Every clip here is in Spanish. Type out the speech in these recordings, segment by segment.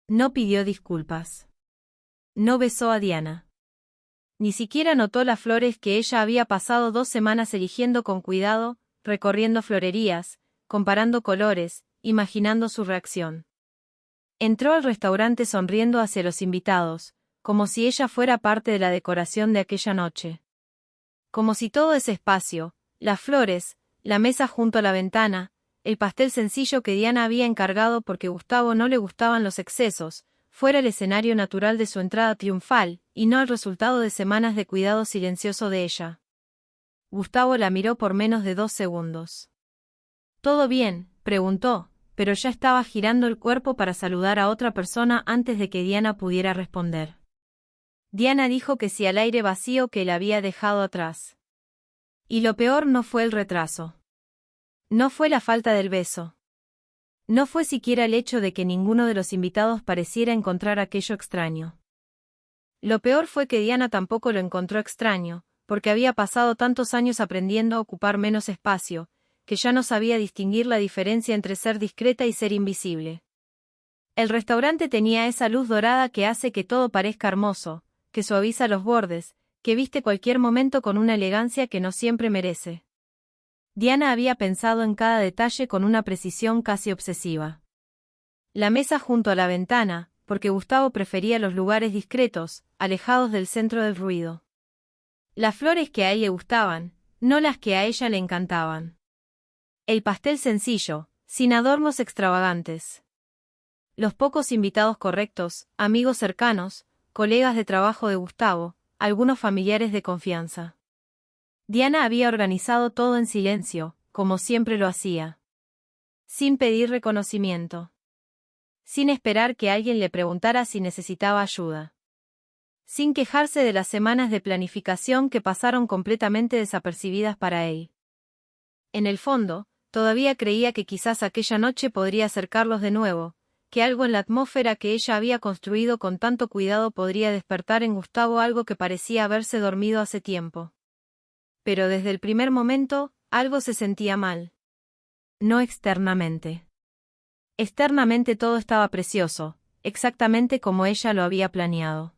No pidió disculpas. No besó a Diana. Ni siquiera notó las flores que ella había pasado 2 semanas eligiendo con cuidado, recorriendo florerías, comparando colores, imaginando su reacción. Entró al restaurante sonriendo hacia los invitados, como si ella fuera parte de la decoración de aquella noche. Como si todo ese espacio, las flores, la mesa junto a la ventana, el pastel sencillo que Diana había encargado porque Gustavo no le gustaban los excesos, fuera el escenario natural de su entrada triunfal, y no el resultado de semanas de cuidado silencioso de ella. Gustavo la miró por menos de 2 segundos. «¿Todo bien?», preguntó, pero ya estaba girando el cuerpo para saludar a otra persona antes de que Diana pudiera responder. Diana dijo que sí al aire vacío que la había dejado atrás. Y lo peor no fue el retraso. No fue la falta del beso. No fue siquiera el hecho de que ninguno de los invitados pareciera encontrar aquello extraño. Lo peor fue que Diana tampoco lo encontró extraño, porque había pasado tantos años aprendiendo a ocupar menos espacio, que ya no sabía distinguir la diferencia entre ser discreta y ser invisible. El restaurante tenía esa luz dorada que hace que todo parezca hermoso, que suaviza los bordes, que viste cualquier momento con una elegancia que no siempre merece. Diana había pensado en cada detalle con una precisión casi obsesiva. La mesa junto a la ventana, porque Gustavo prefería los lugares discretos, alejados del centro del ruido. Las flores que a él le gustaban, no las que a ella le encantaban. El pastel sencillo, sin adornos extravagantes. Los pocos invitados correctos, amigos cercanos, colegas de trabajo de Gustavo, algunos familiares de confianza. Diana había organizado todo en silencio, como siempre lo hacía. Sin pedir reconocimiento. Sin esperar que alguien le preguntara si necesitaba ayuda. Sin quejarse de las semanas de planificación que pasaron completamente desapercibidas para él. En el fondo, todavía creía que quizás aquella noche podría acercarlos de nuevo, que algo en la atmósfera que ella había construido con tanto cuidado podría despertar en Gustavo algo que parecía haberse dormido hace tiempo. Pero desde el primer momento, algo se sentía mal. No externamente. Externamente todo estaba precioso, exactamente como ella lo había planeado.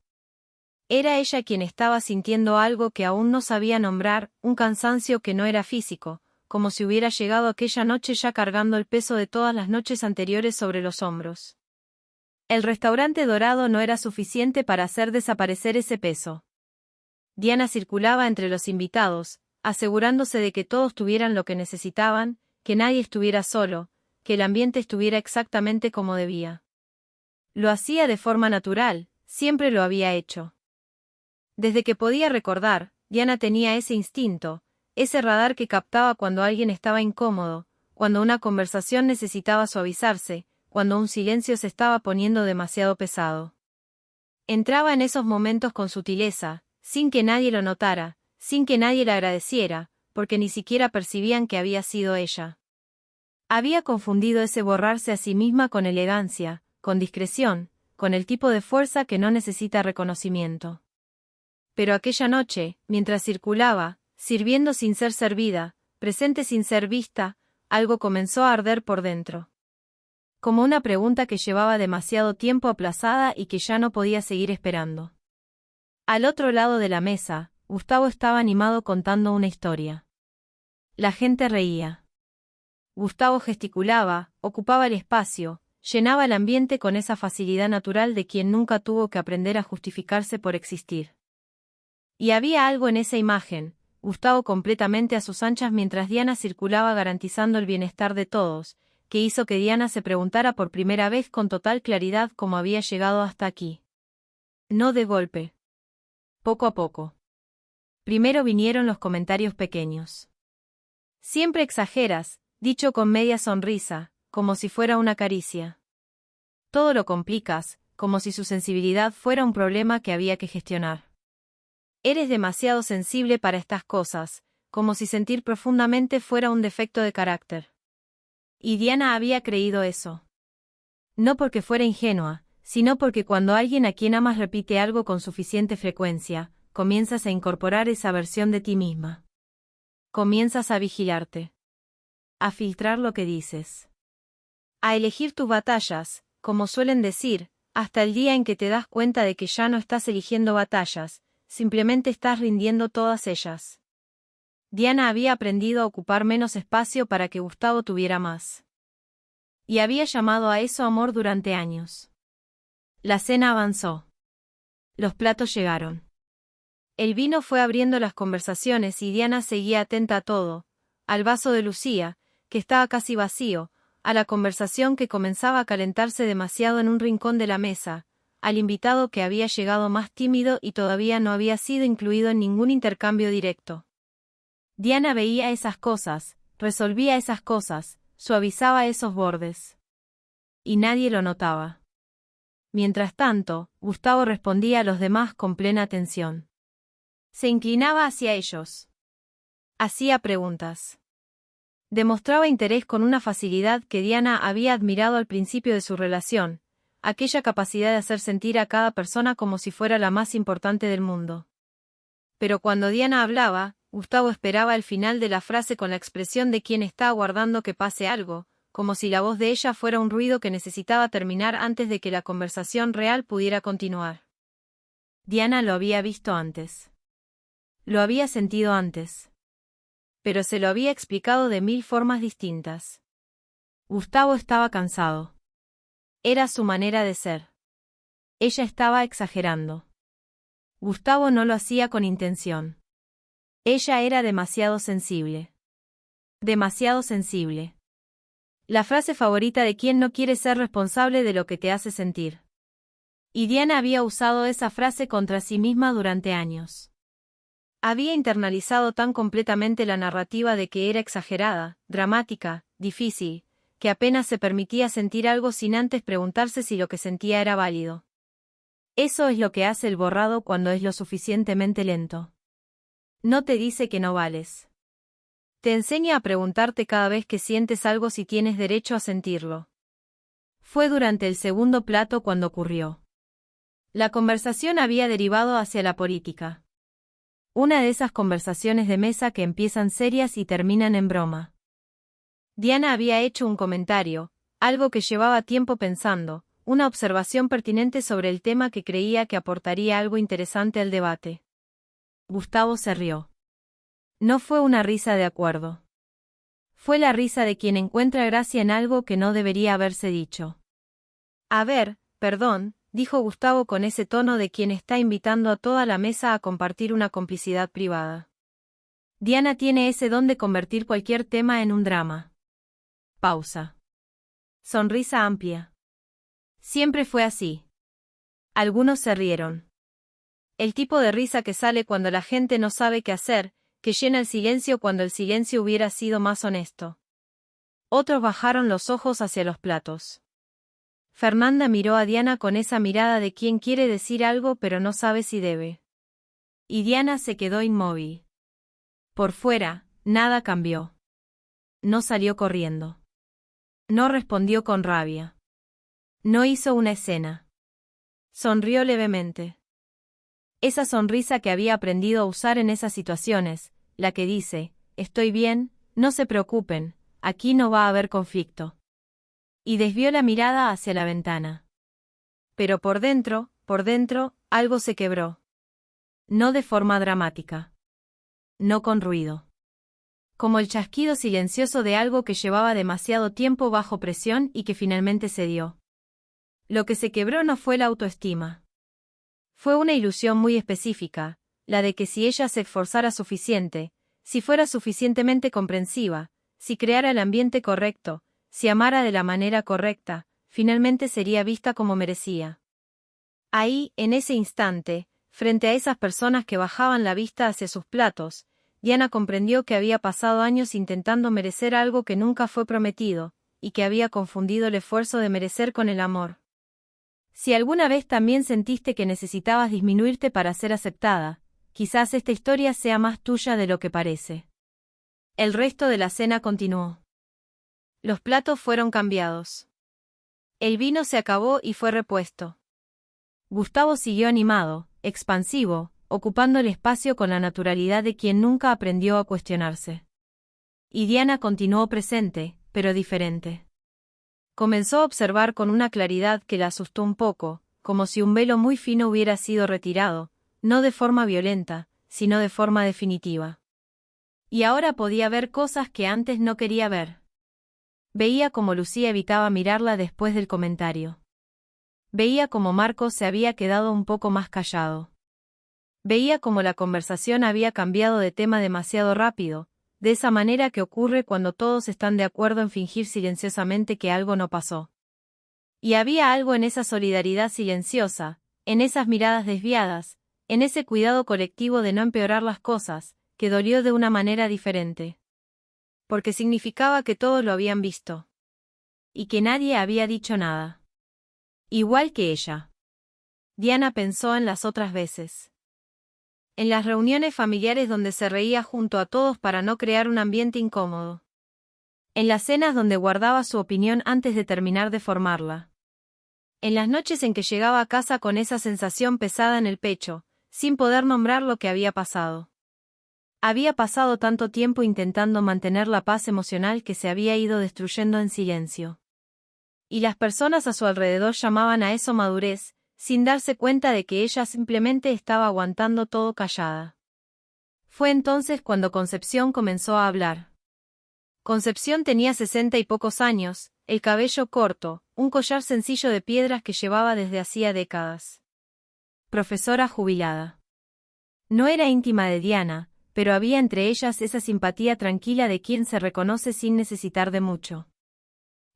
Era ella quien estaba sintiendo algo que aún no sabía nombrar, un cansancio que no era físico, como si hubiera llegado aquella noche ya cargando el peso de todas las noches anteriores sobre los hombros. El restaurante dorado no era suficiente para hacer desaparecer ese peso. Diana circulaba entre los invitados, asegurándose de que todos tuvieran lo que necesitaban, que nadie estuviera solo, que el ambiente estuviera exactamente como debía. Lo hacía de forma natural, siempre lo había hecho. Desde que podía recordar, Diana tenía ese instinto, ese radar que captaba cuando alguien estaba incómodo, cuando una conversación necesitaba suavizarse, cuando un silencio se estaba poniendo demasiado pesado. Entraba en esos momentos con sutileza, sin que nadie lo notara, sin que nadie le agradeciera, porque ni siquiera percibían que había sido ella. Había confundido ese borrarse a sí misma con elegancia, con discreción, con el tipo de fuerza que no necesita reconocimiento. Pero aquella noche, mientras circulaba, sirviendo sin ser servida, presente sin ser vista, algo comenzó a arder por dentro. Como una pregunta que llevaba demasiado tiempo aplazada y que ya no podía seguir esperando. Al otro lado de la mesa, Gustavo estaba animado contando una historia. La gente reía. Gustavo gesticulaba, ocupaba el espacio, llenaba el ambiente con esa facilidad natural de quien nunca tuvo que aprender a justificarse por existir. Y había algo en esa imagen, Gustavo completamente a sus anchas mientras Diana circulaba garantizando el bienestar de todos, que hizo que Diana se preguntara por primera vez con total claridad cómo había llegado hasta aquí. No de golpe. Poco a poco. Primero vinieron los comentarios pequeños. Siempre exageras, dicho con media sonrisa, como si fuera una caricia. Todo lo complicas, como si su sensibilidad fuera un problema que había que gestionar. Eres demasiado sensible para estas cosas, como si sentir profundamente fuera un defecto de carácter. Y Diana había creído eso. No porque fuera ingenua, sino porque cuando alguien a quien amas repite algo con suficiente frecuencia, comienzas a incorporar esa versión de ti misma. Comienzas a vigilarte. A filtrar lo que dices. A elegir tus batallas, como suelen decir, hasta el día en que te das cuenta de que ya no estás eligiendo batallas, simplemente estás rindiendo todas ellas. Diana había aprendido a ocupar menos espacio para que Gustavo tuviera más. Y había llamado a eso amor durante años. La cena avanzó. Los platos llegaron. El vino fue abriendo las conversaciones y Diana seguía atenta a todo, al vaso de Lucía, que estaba casi vacío, a la conversación que comenzaba a calentarse demasiado en un rincón de la mesa, al invitado que había llegado más tímido y todavía no había sido incluido en ningún intercambio directo. Diana veía esas cosas, resolvía esas cosas, suavizaba esos bordes. Y nadie lo notaba. Mientras tanto, Gustavo respondía a los demás con plena atención. Se inclinaba hacia ellos. Hacía preguntas. Demostraba interés con una facilidad que Diana había admirado al principio de su relación, aquella capacidad de hacer sentir a cada persona como si fuera la más importante del mundo. Pero cuando Diana hablaba, Gustavo esperaba el final de la frase con la expresión de quien está aguardando que pase algo, como si la voz de ella fuera un ruido que necesitaba terminar antes de que la conversación real pudiera continuar. Diana lo había visto antes. Lo había sentido antes. Pero se lo había explicado de 1000 formas distintas. Gustavo estaba cansado. Era su manera de ser. Ella estaba exagerando. Gustavo no lo hacía con intención. Ella era demasiado sensible. Demasiado sensible. La frase favorita de quien no quiere ser responsable de lo que te hace sentir. Y Diana había usado esa frase contra sí misma durante años. Había internalizado tan completamente la narrativa de que era exagerada, dramática, difícil, que apenas se permitía sentir algo sin antes preguntarse si lo que sentía era válido. Eso es lo que hace el borrado cuando es lo suficientemente lento. No te dice que no vales. Te enseña a preguntarte cada vez que sientes algo si tienes derecho a sentirlo. Fue durante el segundo plato cuando ocurrió. La conversación había derivado hacia la política. Una de esas conversaciones de mesa que empiezan serias y terminan en broma. Diana había hecho un comentario, algo que llevaba tiempo pensando, una observación pertinente sobre el tema que creía que aportaría algo interesante al debate. Gustavo se rió. No fue una risa de acuerdo. Fue la risa de quien encuentra gracia en algo que no debería haberse dicho. A ver, perdón, dijo Gustavo con ese tono de quien está invitando a toda la mesa a compartir una complicidad privada. Diana tiene ese don de convertir cualquier tema en un drama. Pausa. Sonrisa amplia. Siempre fue así. Algunos se rieron. El tipo de risa que sale cuando la gente no sabe qué hacer, que llena el silencio cuando el silencio hubiera sido más honesto. Otros bajaron los ojos hacia los platos. Fernanda miró a Diana con esa mirada de quien quiere decir algo pero no sabe si debe. Y Diana se quedó inmóvil. Por fuera, nada cambió. No salió corriendo. No respondió con rabia. No hizo una escena. Sonrió levemente. Esa sonrisa que había aprendido a usar en esas situaciones, la que dice, estoy bien, no se preocupen, aquí no va a haber conflicto. Y desvió la mirada hacia la ventana. Pero por dentro, algo se quebró. No de forma dramática. No con ruido. Como el chasquido silencioso de algo que llevaba demasiado tiempo bajo presión y que finalmente cedió. Lo que se quebró no fue la autoestima. Fue una ilusión muy específica, la de que si ella se esforzara suficiente, si fuera suficientemente comprensiva, si creara el ambiente correcto, si amara de la manera correcta, finalmente sería vista como merecía. Ahí, en ese instante, frente a esas personas que bajaban la vista hacia sus platos, Diana comprendió que había pasado años intentando merecer algo que nunca fue prometido, y que había confundido el esfuerzo de merecer con el amor. Si alguna vez también sentiste que necesitabas disminuirte para ser aceptada, quizás esta historia sea más tuya de lo que parece. El resto de la cena continuó. Los platos fueron cambiados. El vino se acabó y fue repuesto. Gustavo siguió animado, expansivo, ocupando el espacio con la naturalidad de quien nunca aprendió a cuestionarse. Y Diana continuó presente, pero diferente. Comenzó a observar con una claridad que la asustó un poco, como si un velo muy fino hubiera sido retirado, no de forma violenta, sino de forma definitiva. Y ahora podía ver cosas que antes no quería ver. Veía cómo Lucía evitaba mirarla después del comentario. Veía cómo Marcos se había quedado un poco más callado. Veía cómo la conversación había cambiado de tema demasiado rápido, de esa manera que ocurre cuando todos están de acuerdo en fingir silenciosamente que algo no pasó. Y había algo en esa solidaridad silenciosa, en esas miradas desviadas, en ese cuidado colectivo de no empeorar las cosas, que dolió de una manera diferente. Porque significaba que todos lo habían visto. Y que nadie había dicho nada. Igual que ella. Diana pensó en las otras veces. En las reuniones familiares donde se reía junto a todos para no crear un ambiente incómodo. En las cenas donde guardaba su opinión antes de terminar de formarla. En las noches en que llegaba a casa con esa sensación pesada en el pecho, sin poder nombrar lo que había pasado. Había pasado tanto tiempo intentando mantener la paz emocional que se había ido destruyendo en silencio. Y las personas a su alrededor llamaban a eso madurez, sin darse cuenta de que ella simplemente estaba aguantando todo callada. Fue entonces cuando Concepción comenzó a hablar. Concepción tenía 60 y pocos años, el cabello corto, un collar sencillo de piedras que llevaba desde hacía décadas. Profesora jubilada. No era íntima de Diana, pero había entre ellas esa simpatía tranquila de quien se reconoce sin necesitar de mucho.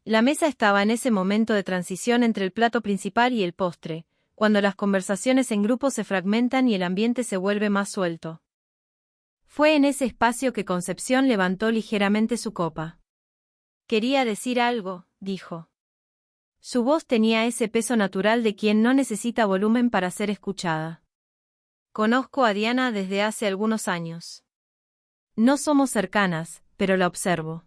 La mesa estaba en ese momento de transición entre el plato principal y el postre, cuando las conversaciones en grupo se fragmentan y el ambiente se vuelve más suelto. Fue en ese espacio que Concepción levantó ligeramente su copa. Quería decir algo, dijo. Su voz tenía ese peso natural de quien no necesita volumen para ser escuchada. Conozco a Diana desde hace algunos años. No somos cercanas, pero la observo.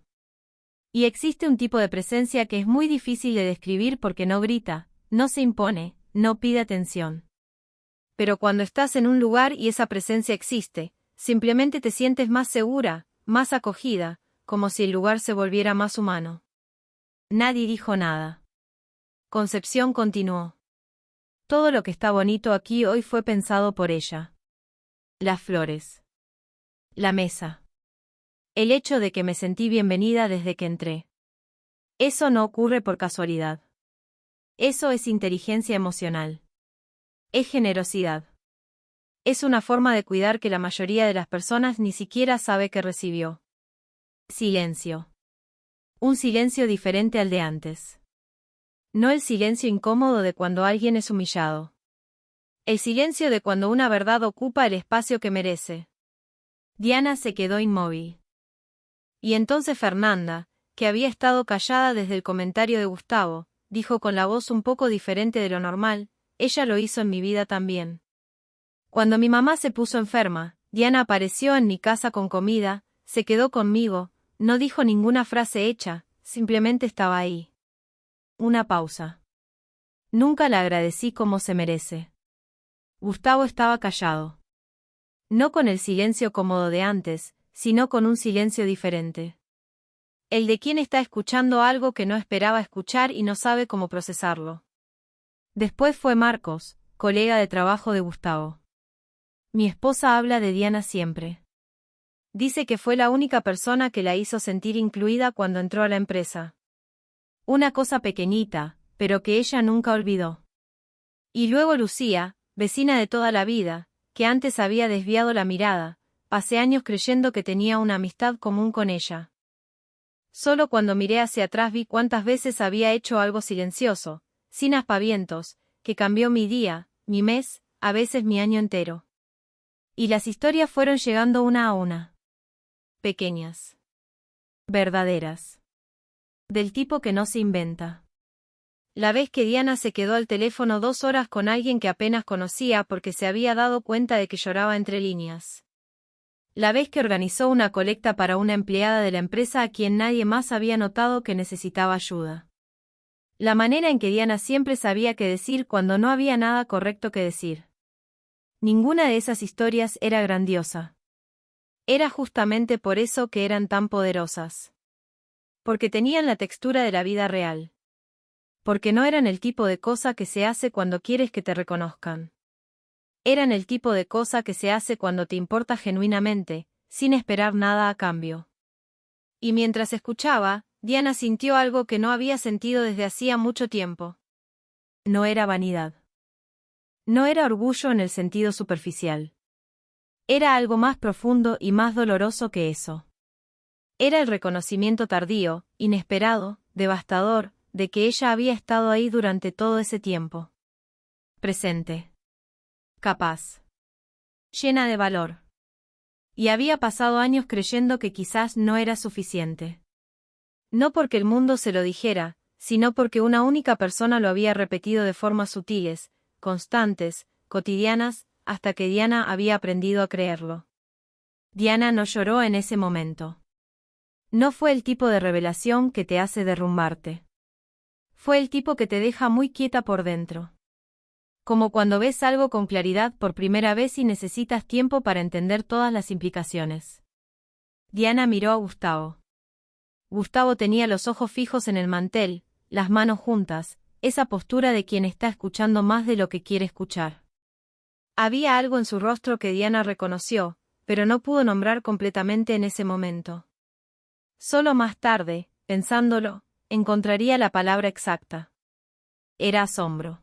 Y existe un tipo de presencia que es muy difícil de describir porque no grita, no se impone, no pide atención. Pero cuando estás en un lugar y esa presencia existe, simplemente te sientes más segura, más acogida, como si el lugar se volviera más humano. Nadie dijo nada. Concepción continuó. Todo lo que está bonito aquí hoy fue pensado por ella. Las flores. La mesa. El hecho de que me sentí bienvenida desde que entré. Eso no ocurre por casualidad. Eso es inteligencia emocional. Es generosidad. Es una forma de cuidar que la mayoría de las personas ni siquiera sabe que recibió. Silencio. Un silencio diferente al de antes. No el silencio incómodo de cuando alguien es humillado. El silencio de cuando una verdad ocupa el espacio que merece. Diana se quedó inmóvil. Y entonces Fernanda, que había estado callada desde el comentario de Gustavo, dijo con la voz un poco diferente de lo normal, ella lo hizo en mi vida también. Cuando mi mamá se puso enferma, Diana apareció en mi casa con comida, se quedó conmigo, no dijo ninguna frase hecha, simplemente estaba ahí. Una pausa. Nunca la agradecí como se merece. Gustavo estaba callado. No con el silencio cómodo de antes, sino con un silencio diferente. El de quien está escuchando algo que no esperaba escuchar y no sabe cómo procesarlo. Después fue Marcos, colega de trabajo de Gustavo. Mi esposa habla de Diana siempre. Dice que fue la única persona que la hizo sentir incluida cuando entró a la empresa. Una cosa pequeñita, pero que ella nunca olvidó. Y luego Lucía, vecina de toda la vida, que antes había desviado la mirada, pasé años creyendo que tenía una amistad común con ella. Solo cuando miré hacia atrás vi cuántas veces había hecho algo silencioso, sin aspavientos, que cambió mi día, mi mes, a veces mi año entero. Y las historias fueron llegando una a una. Pequeñas. Verdaderas. Del tipo que no se inventa. La vez que Diana se quedó al teléfono 2 horas con alguien que apenas conocía porque se había dado cuenta de que lloraba entre líneas. La vez que organizó una colecta para una empleada de la empresa a quien nadie más había notado que necesitaba ayuda. La manera en que Diana siempre sabía qué decir cuando no había nada correcto que decir. Ninguna de esas historias era grandiosa. Era justamente por eso que eran tan poderosas. Porque tenían la textura de la vida real. porque no eran el tipo de cosa que se hace cuando quieres que te reconozcan. Eran el tipo de cosa que se hace cuando te importa genuinamente, sin esperar nada a cambio. Y mientras escuchaba, Diana sintió algo que no había sentido desde hacía mucho tiempo. No era vanidad. No era orgullo en el sentido superficial. Era algo más profundo y más doloroso que eso. Era el reconocimiento tardío, inesperado, devastador, de que ella había estado ahí durante todo ese tiempo. Presente. Capaz. Llena de valor. Y había pasado años creyendo que quizás no era suficiente. No porque el mundo se lo dijera, sino porque una única persona lo había repetido de formas sutiles, constantes, cotidianas, hasta que Diana había aprendido a creerlo. Diana no lloró en ese momento. No fue el tipo de revelación que te hace derrumbarte. Fue el tipo que te deja muy quieta por dentro. Como cuando ves algo con claridad por primera vez y necesitas tiempo para entender todas las implicaciones. Diana miró a Gustavo. Gustavo tenía los ojos fijos en el mantel, las manos juntas, esa postura de quien está escuchando más de lo que quiere escuchar. Había algo en su rostro que Diana reconoció, pero no pudo nombrar completamente en ese momento. Solo más tarde, pensándolo, encontraría la palabra exacta. Era asombro.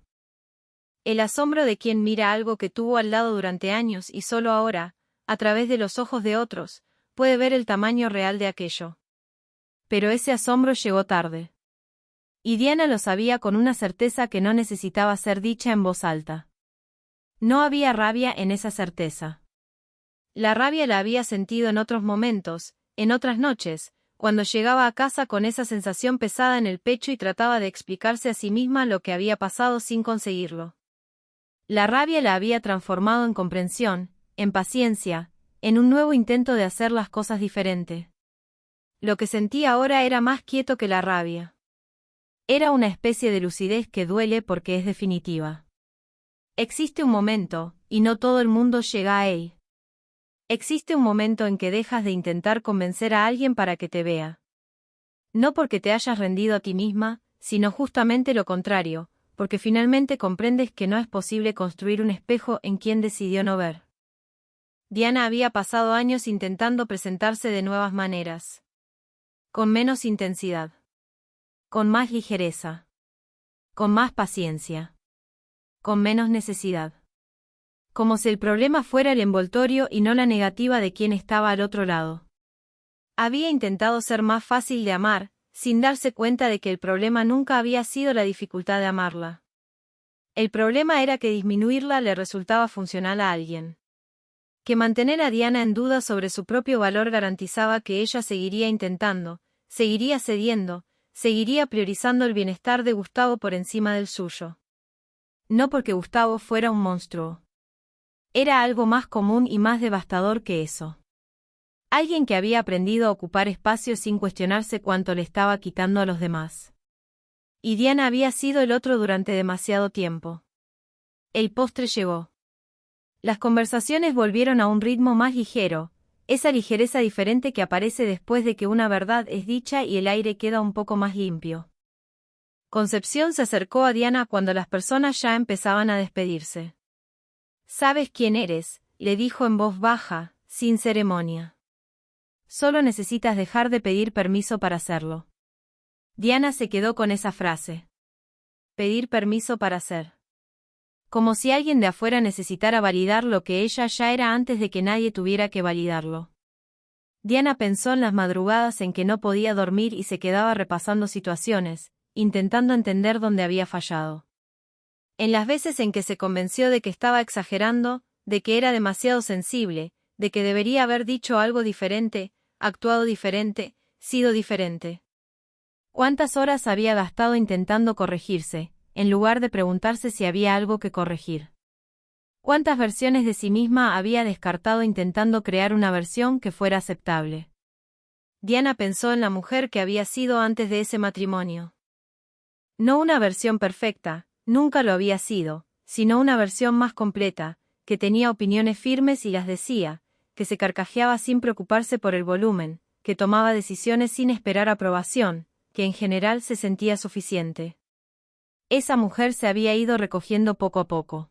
El asombro de quien mira algo que tuvo al lado durante años y solo ahora, a través de los ojos de otros, puede ver el tamaño real de aquello. Pero ese asombro llegó tarde. Y Diana lo sabía con una certeza que no necesitaba ser dicha en voz alta. No había rabia en esa certeza. La rabia la había sentido en otros momentos, en otras noches, cuando llegaba a casa con esa sensación pesada en el pecho y trataba de explicarse a sí misma lo que había pasado sin conseguirlo. La rabia la había transformado en comprensión, en paciencia, en un nuevo intento de hacer las cosas diferente. Lo que sentía ahora era más quieto que la rabia. Era una especie de lucidez que duele porque es definitiva. Existe un momento, y no todo el mundo llega a él. Existe un momento en que dejas de intentar convencer a alguien para que te vea. No porque te hayas rendido a ti misma, sino justamente lo contrario, porque finalmente comprendes que no es posible construir un espejo en quien decidió no ver. Diana había pasado años intentando presentarse de nuevas maneras. Con menos intensidad. Con más ligereza. Con más paciencia. Con menos necesidad. Como si el problema fuera el envoltorio y no la negativa de quien estaba al otro lado. Había intentado ser más fácil de amar, sin darse cuenta de que el problema nunca había sido la dificultad de amarla. El problema era que disminuirla le resultaba funcional a alguien. Que mantener a Diana en duda sobre su propio valor garantizaba que ella seguiría intentando, seguiría cediendo, seguiría priorizando el bienestar de Gustavo por encima del suyo. No porque Gustavo fuera un monstruo. Era algo más común y más devastador que eso. Alguien que había aprendido a ocupar espacio sin cuestionarse cuánto le estaba quitando a los demás. Y Diana había sido el otro durante demasiado tiempo. El postre llegó. Las conversaciones volvieron a un ritmo más ligero, esa ligereza diferente que aparece después de que una verdad es dicha y el aire queda un poco más limpio. Concepción se acercó a Diana cuando las personas ya empezaban a despedirse. «¿Sabes quién eres?», le dijo en voz baja, sin ceremonia. «Solo necesitas dejar de pedir permiso para hacerlo». Diana se quedó con esa frase. Pedir permiso para hacer. Como si alguien de afuera necesitara validar lo que ella ya era antes de que nadie tuviera que validarlo. Diana pensó en las madrugadas en que no podía dormir y se quedaba repasando situaciones, intentando entender dónde había fallado. En las veces en que se convenció de que estaba exagerando, de que era demasiado sensible, de que debería haber dicho algo diferente, actuado diferente, sido diferente. ¿Cuántas horas había gastado intentando corregirse, en lugar de preguntarse si había algo que corregir? ¿Cuántas versiones de sí misma había descartado intentando crear una versión que fuera aceptable? Diana pensó en la mujer que había sido antes de ese matrimonio. No una versión perfecta, nunca lo había sido, sino una versión más completa, que tenía opiniones firmes y las decía, que se carcajeaba sin preocuparse por el volumen, que tomaba decisiones sin esperar aprobación, que en general se sentía suficiente. Esa mujer se había ido recogiendo poco a poco.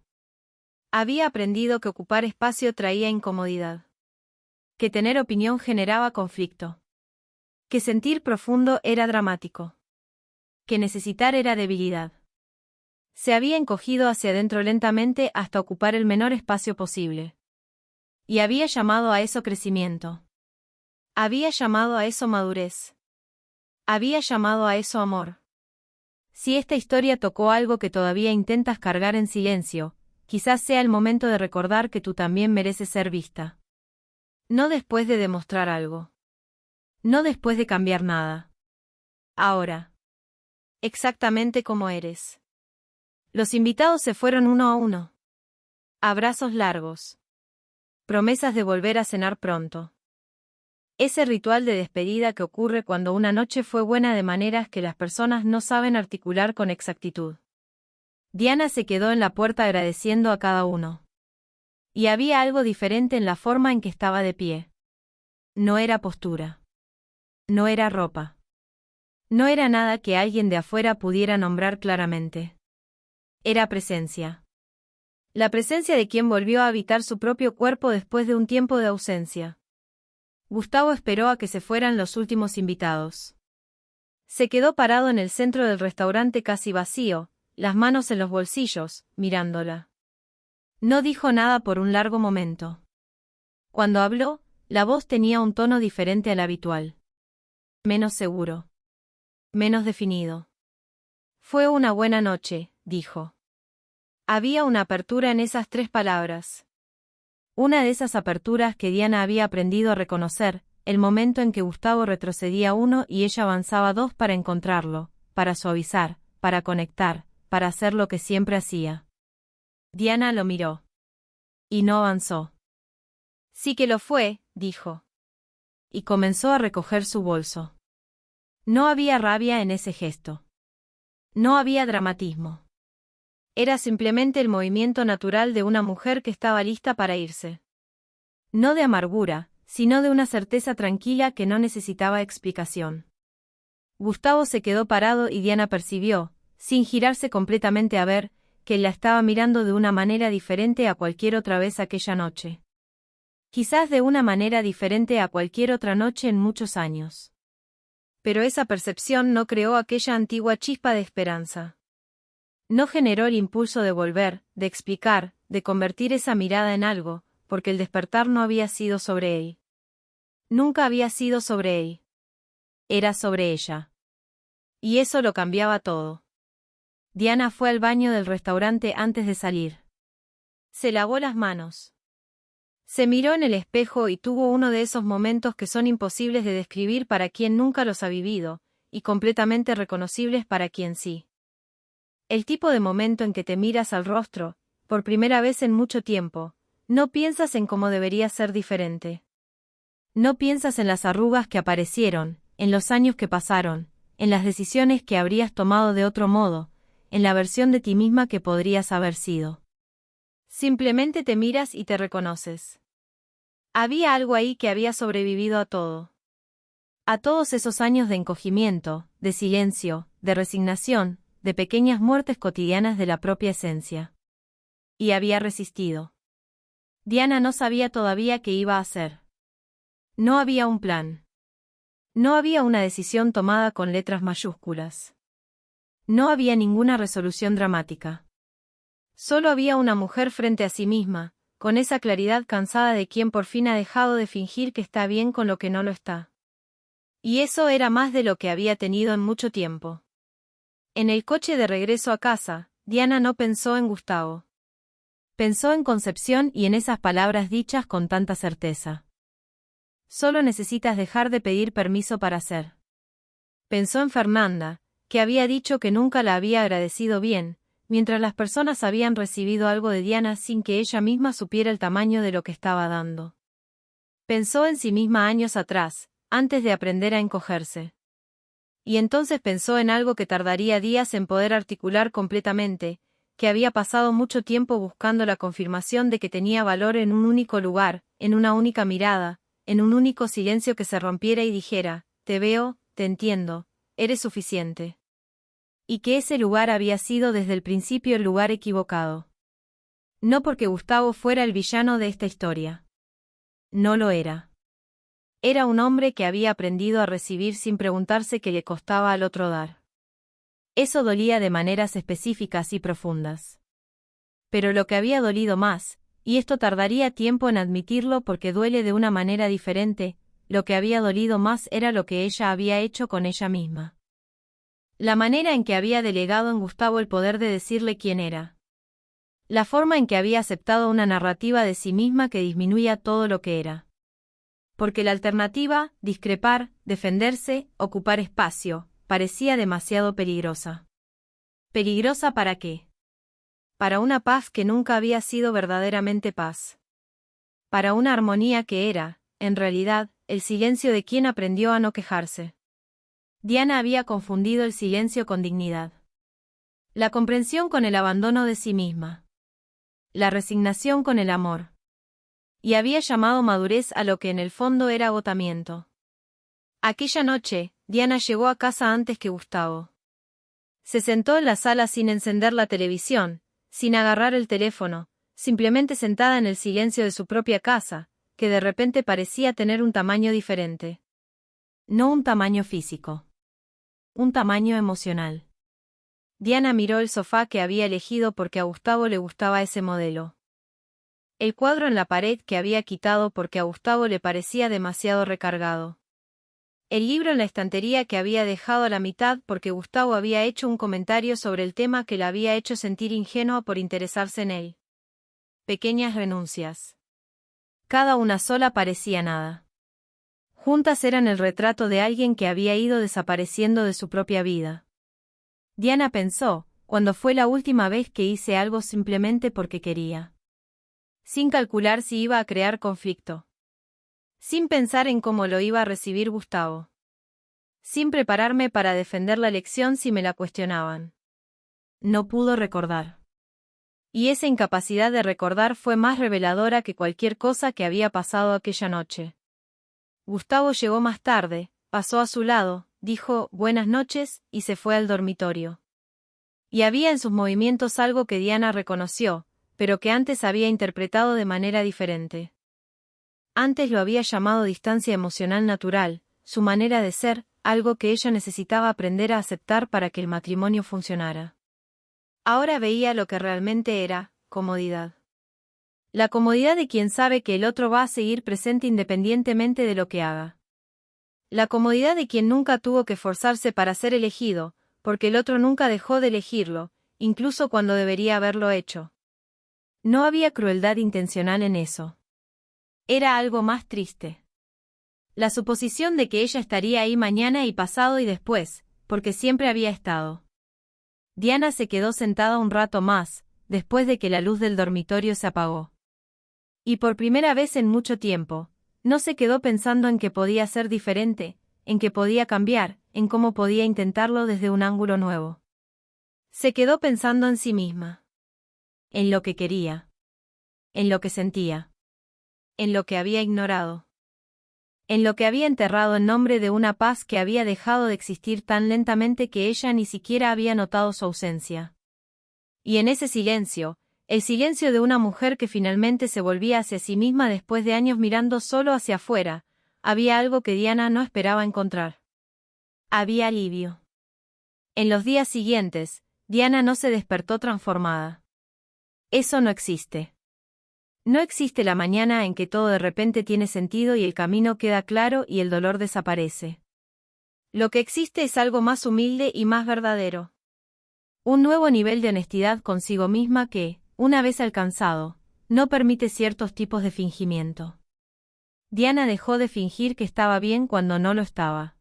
Había aprendido que ocupar espacio traía incomodidad. Que tener opinión generaba conflicto. Que sentir profundo era dramático. Que necesitar era debilidad. Se había encogido hacia adentro lentamente hasta ocupar el menor espacio posible. Y había llamado a eso crecimiento. Había llamado a eso madurez. Había llamado a eso amor. Si esta historia tocó algo que todavía intentas cargar en silencio, quizás sea el momento de recordar que tú también mereces ser vista. No después de demostrar algo. No después de cambiar nada. Ahora. Exactamente como eres. Los invitados se fueron uno a uno. Abrazos largos. Promesas de volver a cenar pronto. Ese ritual de despedida que ocurre cuando una noche fue buena de maneras que las personas no saben articular con exactitud. Diana se quedó en la puerta agradeciendo a cada uno. Y había algo diferente en la forma en que estaba de pie. No era postura. No era ropa. No era nada que alguien de afuera pudiera nombrar claramente. Era presencia. La presencia de quien volvió a habitar su propio cuerpo después de un tiempo de ausencia. Gustavo esperó a que se fueran los últimos invitados. Se quedó parado en el centro del restaurante casi vacío, las manos en los bolsillos, mirándola. No dijo nada por un largo momento. Cuando habló, la voz tenía un tono diferente al habitual. Menos seguro. Menos definido. Fue una buena noche, dijo. Había una apertura en esas 3 palabras. Una de esas aperturas que Diana había aprendido a reconocer, el momento en que Gustavo retrocedía 1 y ella avanzaba 2 para encontrarlo, para suavizar, para conectar, para hacer lo que siempre hacía. Diana lo miró. Y no avanzó. Sí que lo fue, dijo. Y comenzó a recoger su bolso. No había rabia en ese gesto. No había dramatismo. Era simplemente el movimiento natural de una mujer que estaba lista para irse. No de amargura, sino de una certeza tranquila que no necesitaba explicación. Gustavo se quedó parado y Diana percibió, sin girarse completamente a ver, que él la estaba mirando de una manera diferente a cualquier otra vez aquella noche. Quizás de una manera diferente a cualquier otra noche en muchos años. Pero esa percepción no creó aquella antigua chispa de esperanza. No generó el impulso de volver, de explicar, de convertir esa mirada en algo, porque el despertar no había sido sobre él. Nunca había sido sobre él. Era sobre ella. Y eso lo cambiaba todo. Diana fue al baño del restaurante antes de salir. Se lavó las manos. Se miró en el espejo y tuvo uno de esos momentos que son imposibles de describir para quien nunca los ha vivido, y completamente reconocibles para quien sí. El tipo de momento en que te miras al rostro, por primera vez en mucho tiempo, no piensas en cómo debería ser diferente. No piensas en las arrugas que aparecieron, en los años que pasaron, en las decisiones que habrías tomado de otro modo, en la versión de ti misma que podrías haber sido. Simplemente te miras y te reconoces. Había algo ahí que había sobrevivido a todo. A todos esos años de encogimiento, de silencio, de resignación, de pequeñas muertes cotidianas de la propia esencia. Y había resistido. Diana no sabía todavía qué iba a hacer. No había un plan. No había una decisión tomada con letras mayúsculas. No había ninguna resolución dramática. Solo había una mujer frente a sí misma, con esa claridad cansada de quien por fin ha dejado de fingir que está bien con lo que no lo está. Y eso era más de lo que había tenido en mucho tiempo. En el coche de regreso a casa, Diana no pensó en Gustavo. Pensó en Concepción y en esas palabras dichas con tanta certeza. Solo necesitas dejar de pedir permiso para ser. Pensó en Fernanda, que había dicho que nunca la había agradecido bien, mientras las personas habían recibido algo de Diana sin que ella misma supiera el tamaño de lo que estaba dando. Pensó en sí misma años atrás, antes de aprender a encogerse. Y entonces pensó en algo que tardaría días en poder articular completamente, que había pasado mucho tiempo buscando la confirmación de que tenía valor en un único lugar, en una única mirada, en un único silencio que se rompiera y dijera, te veo, te entiendo, eres suficiente. y que ese lugar había sido desde el principio el lugar equivocado. No porque Gustavo fuera el villano de esta historia. No lo era. Era un hombre que había aprendido a recibir sin preguntarse qué le costaba al otro dar. Eso dolía de maneras específicas y profundas. Pero lo que había dolido más, y esto tardaría tiempo en admitirlo porque duele de una manera diferente, lo que había dolido más era lo que ella había hecho con ella misma. La manera en que había delegado en Gustavo el poder de decirle quién era. La forma en que había aceptado una narrativa de sí misma que disminuía todo lo que era. Porque la alternativa, discrepar, defenderse, ocupar espacio, parecía demasiado peligrosa. ¿Peligrosa para qué? Para una paz que nunca había sido verdaderamente paz. Para una armonía que era, en realidad, el silencio de quien aprendió a no quejarse. Diana había confundido el silencio con dignidad. La comprensión con el abandono de sí misma. La resignación con el amor. Y había llamado madurez a lo que en el fondo era agotamiento. Aquella noche, Diana llegó a casa antes que Gustavo. Se sentó en la sala sin encender la televisión, sin agarrar el teléfono, simplemente sentada en el silencio de su propia casa, que de repente parecía tener un tamaño diferente. No un tamaño físico. Un tamaño emocional. Diana miró el sofá que había elegido porque a Gustavo le gustaba ese modelo. El cuadro en la pared que había quitado porque a Gustavo le parecía demasiado recargado. El libro en la estantería que había dejado a la mitad porque Gustavo había hecho un comentario sobre el tema que la había hecho sentir ingenua por interesarse en él. Pequeñas renuncias. Cada una sola parecía nada. Juntas eran el retrato de alguien que había ido desapareciendo de su propia vida. Diana pensó, ¿cuándo fue la última vez que hice algo simplemente porque quería? Sin calcular si iba a crear conflicto. Sin pensar en cómo lo iba a recibir Gustavo. Sin prepararme para defender la elección si me la cuestionaban. No pudo recordar. Y esa incapacidad de recordar fue más reveladora que cualquier cosa que había pasado aquella noche. Gustavo llegó más tarde, pasó a su lado, dijo buenas noches y se fue al dormitorio. Y había en sus movimientos algo que Diana reconoció, pero que antes había interpretado de manera diferente. Antes lo había llamado distancia emocional natural, su manera de ser, algo que ella necesitaba aprender a aceptar para que el matrimonio funcionara. Ahora veía lo que realmente era, comodidad. La comodidad de quien sabe que el otro va a seguir presente independientemente de lo que haga. La comodidad de quien nunca tuvo que forzarse para ser elegido, porque el otro nunca dejó de elegirlo, incluso cuando debería haberlo hecho. No había crueldad intencional en eso. Era algo más triste. La suposición de que ella estaría ahí mañana y pasado y después, porque siempre había estado. Diana se quedó sentada un rato más, después de que la luz del dormitorio se apagó. Y por primera vez en mucho tiempo, no se quedó pensando en que podía ser diferente, en que podía cambiar, en cómo podía intentarlo desde un ángulo nuevo. Se quedó pensando en sí misma. En lo que quería. En lo que sentía. En lo que había ignorado. En lo que había enterrado en nombre de una paz que había dejado de existir tan lentamente que ella ni siquiera había notado su ausencia. Y en ese silencio, el silencio de una mujer que finalmente se volvía hacia sí misma después de años mirando solo hacia afuera, había algo que Diana no esperaba encontrar. Había alivio. En los días siguientes, Diana no se despertó transformada. Eso no existe. No existe la mañana en que todo de repente tiene sentido y el camino queda claro y el dolor desaparece. Lo que existe es algo más humilde y más verdadero. Un nuevo nivel de honestidad consigo misma que, una vez alcanzado, no permite ciertos tipos de fingimiento. Diana dejó de fingir que estaba bien cuando no lo estaba.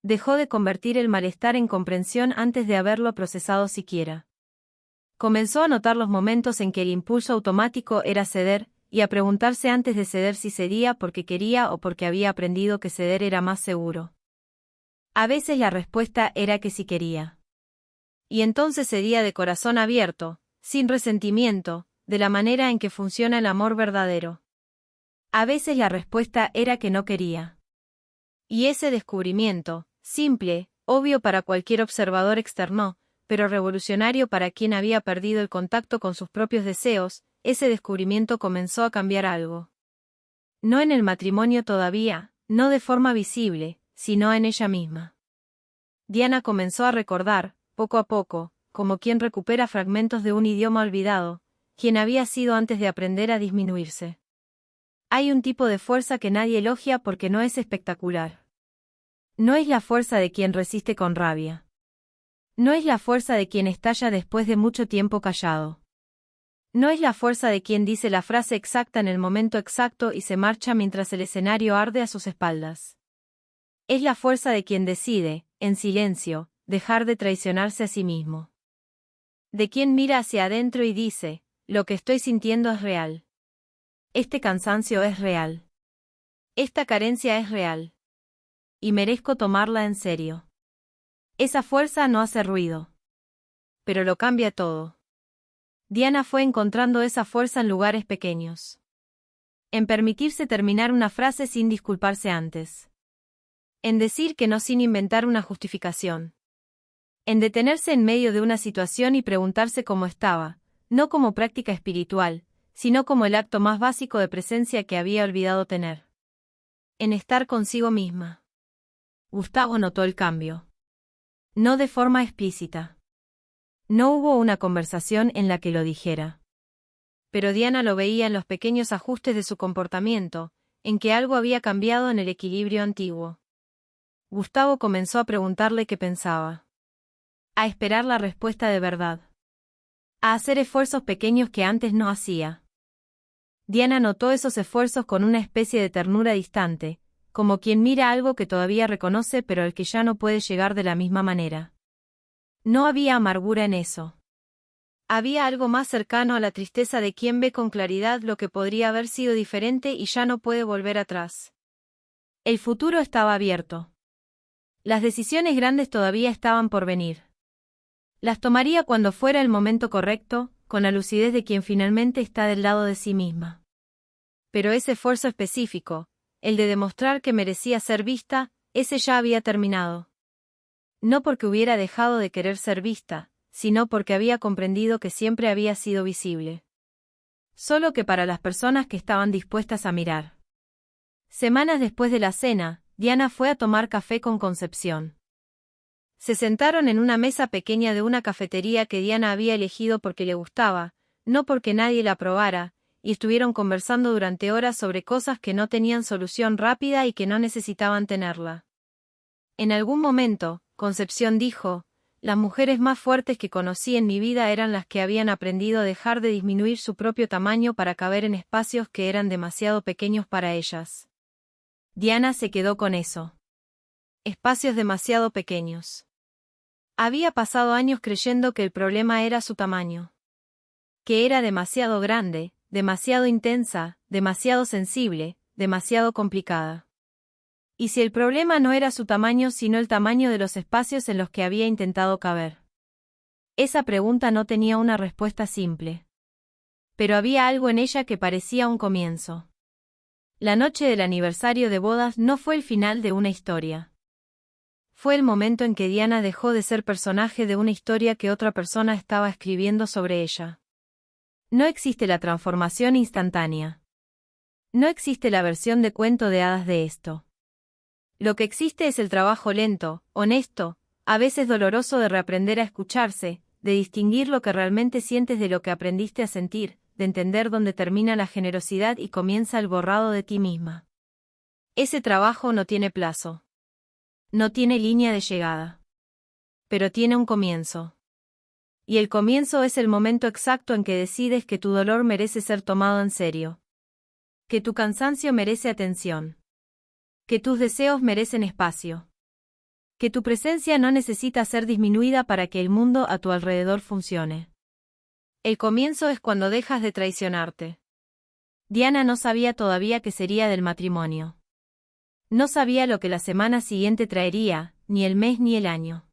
Dejó de convertir el malestar en comprensión antes de haberlo procesado siquiera. Comenzó a notar los momentos en que el impulso automático era ceder, y a preguntarse antes de ceder si cedía porque quería o porque había aprendido que ceder era más seguro. A veces la respuesta era que sí quería. Y entonces cedía de corazón abierto, sin resentimiento, de la manera en que funciona el amor verdadero. A veces la respuesta era que no quería. Y ese descubrimiento, simple, Obvio para cualquier observador externo, pero revolucionario para quien había perdido el contacto con sus propios deseos, ese descubrimiento comenzó a cambiar algo. No en el matrimonio todavía, no de forma visible, sino en ella misma. Diana comenzó a recordar, poco a poco, como quien recupera fragmentos de un idioma olvidado, quien había sido antes de aprender a disminuirse. Hay un tipo de fuerza que nadie elogia porque no es espectacular. No es la fuerza de quien resiste con rabia. No es la fuerza de quien estalla después de mucho tiempo callado. No es la fuerza de quien dice la frase exacta en el momento exacto y se marcha mientras el escenario arde a sus espaldas. Es la fuerza de quien decide, en silencio, dejar de traicionarse a sí mismo. De quien mira hacia adentro y dice, lo que estoy sintiendo es real. Este cansancio es real. Esta carencia es real. Y merezco tomarla en serio. Esa fuerza no hace ruido. Pero lo cambia todo. Diana fue encontrando esa fuerza en lugares pequeños. En permitirse terminar una frase sin disculparse antes. En decir que no sin inventar una justificación. En detenerse en medio de una situación y preguntarse cómo estaba, no como práctica espiritual, sino como el acto más básico de presencia que había olvidado tener. En estar consigo misma. Gustavo notó el cambio. No de forma explícita. No hubo una conversación en la que lo dijera. Pero Diana lo veía en los pequeños ajustes de su comportamiento, en que algo había cambiado en el equilibrio antiguo. Gustavo comenzó a preguntarle qué pensaba. A esperar la respuesta de verdad. A hacer esfuerzos pequeños que antes no hacía. Diana notó esos esfuerzos con una especie de ternura distante, como quien mira algo que todavía reconoce pero al que ya no puede llegar de la misma manera. No había amargura en eso. Había algo más cercano a la tristeza de quien ve con claridad lo que podría haber sido diferente y ya no puede volver atrás. El futuro estaba abierto. Las decisiones grandes todavía estaban por venir. Las tomaría cuando fuera el momento correcto, con la lucidez de quien finalmente está del lado de sí misma. Pero ese esfuerzo específico, el de demostrar que merecía ser vista, ese ya había terminado. No porque hubiera dejado de querer ser vista, sino porque había comprendido que siempre había sido visible. Solo que para las personas que estaban dispuestas a mirar. Semanas después de la cena, Diana fue a tomar café con Concepción. Se sentaron en una mesa pequeña de una cafetería que Diana había elegido porque le gustaba, no porque nadie la probara, y estuvieron conversando durante horas sobre cosas que no tenían solución rápida y que no necesitaban tenerla. En algún momento, Concepción dijo, las mujeres más fuertes que conocí en mi vida eran las que habían aprendido a dejar de disminuir su propio tamaño para caber en espacios que eran demasiado pequeños para ellas. Diana se quedó con eso. Espacios demasiado pequeños. Había pasado años creyendo que el problema era su tamaño. Que era demasiado grande, demasiado intensa, demasiado sensible, demasiado complicada. ¿Y si el problema no era su tamaño sino el tamaño de los espacios en los que había intentado caber? Esa pregunta no tenía una respuesta simple. Pero había algo en ella que parecía un comienzo. La noche del aniversario de bodas no fue el final de una historia. Fue el momento en que Diana dejó de ser personaje de una historia que otra persona estaba escribiendo sobre ella. No existe la transformación instantánea. No existe la versión de cuento de hadas de esto. Lo que existe es el trabajo lento, honesto, a veces doloroso de reaprender a escucharse, de distinguir lo que realmente sientes de lo que aprendiste a sentir, de entender dónde termina la generosidad y comienza el borrado de ti misma. Ese trabajo no tiene plazo. No tiene línea de llegada. Pero tiene un comienzo. Y el comienzo es el momento exacto en que decides que tu dolor merece ser tomado en serio. Que tu cansancio merece atención. Que tus deseos merecen espacio. Que tu presencia no necesita ser disminuida para que el mundo a tu alrededor funcione. El comienzo es cuando dejas de traicionarte. Diana no sabía todavía qué sería del matrimonio. No sabía lo que la semana siguiente traería, ni el mes ni el año.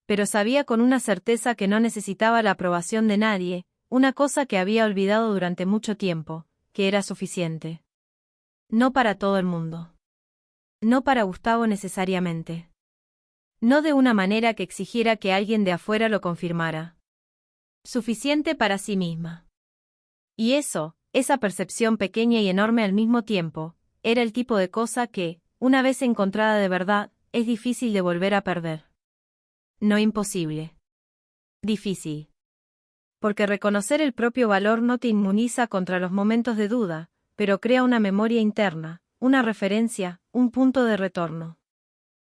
Pero sabía con una certeza que no necesitaba la aprobación de nadie, una cosa que había olvidado durante mucho tiempo, que era suficiente. No para todo el mundo. No para Gustavo necesariamente. No de una manera que exigiera que alguien de afuera lo confirmara. Suficiente para sí misma. Y eso, esa percepción pequeña y enorme al mismo tiempo, era el tipo de cosa que, una vez encontrada de verdad, es difícil de volver a perder. No imposible. Difícil. Porque reconocer el propio valor no te inmuniza contra los momentos de duda, pero crea una memoria interna, una referencia, un punto de retorno.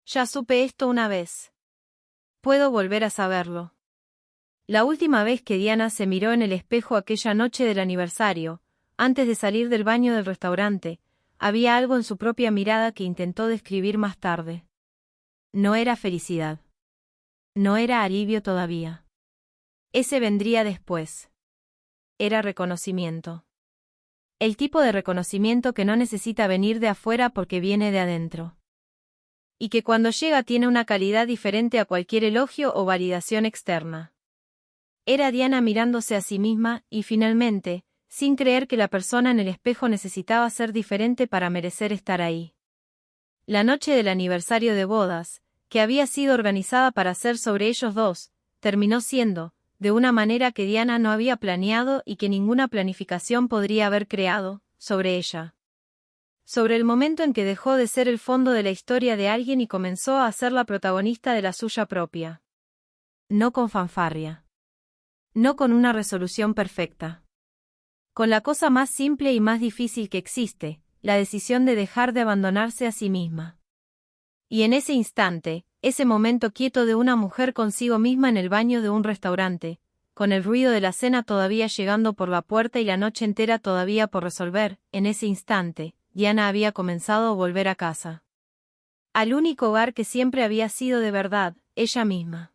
Ya supe esto una vez. Puedo volver a saberlo. La última vez que Diana se miró en el espejo aquella noche del aniversario, antes de salir del baño del restaurante, había algo en su propia mirada que intentó describir más tarde. No era felicidad. No era alivio todavía. Ese vendría después. Era reconocimiento. El tipo de reconocimiento que no necesita venir de afuera porque viene de adentro. Y que cuando llega tiene una calidad diferente a cualquier elogio o validación externa. Era Diana mirándose a sí misma y, finalmente, sin creer que la persona en el espejo necesitaba ser diferente para merecer estar ahí. La noche del aniversario de bodas, que había sido organizada para ser sobre ellos dos, terminó siendo, de una manera que Diana no había planeado y que ninguna planificación podría haber creado, sobre ella. Sobre el momento en que dejó de ser el fondo de la historia de alguien y comenzó a ser la protagonista de la suya propia. No con fanfarria. No con una resolución perfecta. Con la cosa más simple y más difícil que existe, la decisión de dejar de abandonarse a sí misma. Y en ese instante, ese momento quieto de una mujer consigo misma en el baño de un restaurante, con el ruido de la cena todavía llegando por la puerta y la noche entera todavía por resolver, en ese instante, Diana había comenzado a volver a casa. Al único hogar que siempre había sido de verdad, ella misma.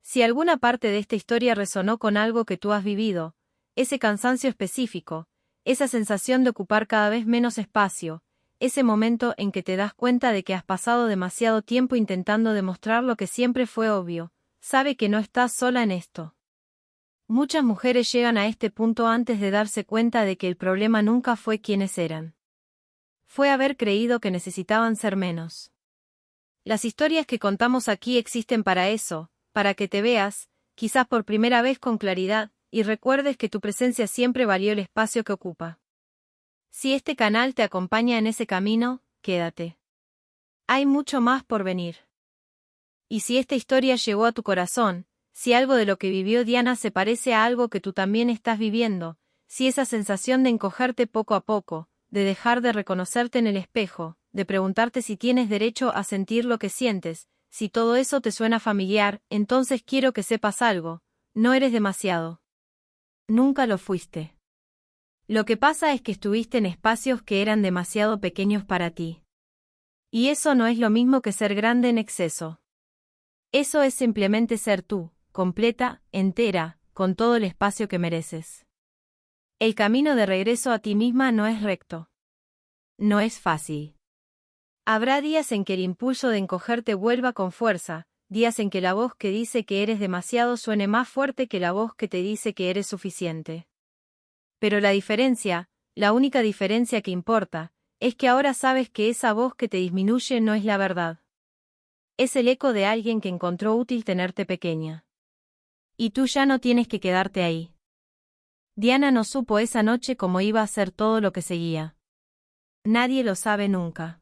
Si alguna parte de esta historia resonó con algo que tú has vivido, ese cansancio específico, esa sensación de ocupar cada vez menos espacio, ese momento en que te das cuenta de que has pasado demasiado tiempo intentando demostrar lo que siempre fue obvio, sabe que no estás sola en esto. Muchas mujeres llegan a este punto antes de darse cuenta de que el problema nunca fue quienes eran. Fue haber creído que necesitaban ser menos. Las historias que contamos aquí existen para eso, para que te veas, quizás por primera vez con claridad, y recuerdes que tu presencia siempre valió el espacio que ocupa. Si este canal te acompaña en ese camino, quédate. Hay mucho más por venir. Y si esta historia llegó a tu corazón, si algo de lo que vivió Diana se parece a algo que tú también estás viviendo, si esa sensación de encogerte poco a poco, de dejar de reconocerte en el espejo, de preguntarte si tienes derecho a sentir lo que sientes, si todo eso te suena familiar, entonces quiero que sepas algo, no eres demasiado. Nunca lo fuiste. Lo que pasa es que estuviste en espacios que eran demasiado pequeños para ti. Y eso no es lo mismo que ser grande en exceso. Eso es simplemente ser tú, completa, entera, con todo el espacio que mereces. El camino de regreso a ti misma no es recto. No es fácil. Habrá días en que el impulso de encogerte vuelva con fuerza, días en que la voz que dice que eres demasiado suene más fuerte que la voz que te dice que eres suficiente. Pero la diferencia, la única diferencia que importa, es que ahora sabes que esa voz que te disminuye no es la verdad. Es el eco de alguien que encontró útil tenerte pequeña. Y tú ya no tienes que quedarte ahí. Diana no supo esa noche cómo iba a ser todo lo que seguía. Nadie lo sabe nunca.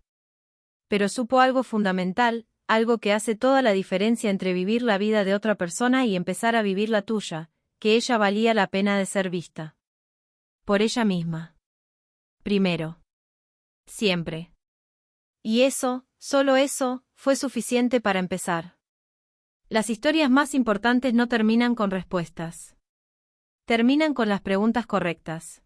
Pero supo algo fundamental, algo que hace toda la diferencia entre vivir la vida de otra persona y empezar a vivir la tuya, que ella valía la pena de ser vista. Por ella misma. Primero. Siempre. Y eso, solo eso, fue suficiente para empezar. Las historias más importantes no terminan con respuestas. Terminan con las preguntas correctas.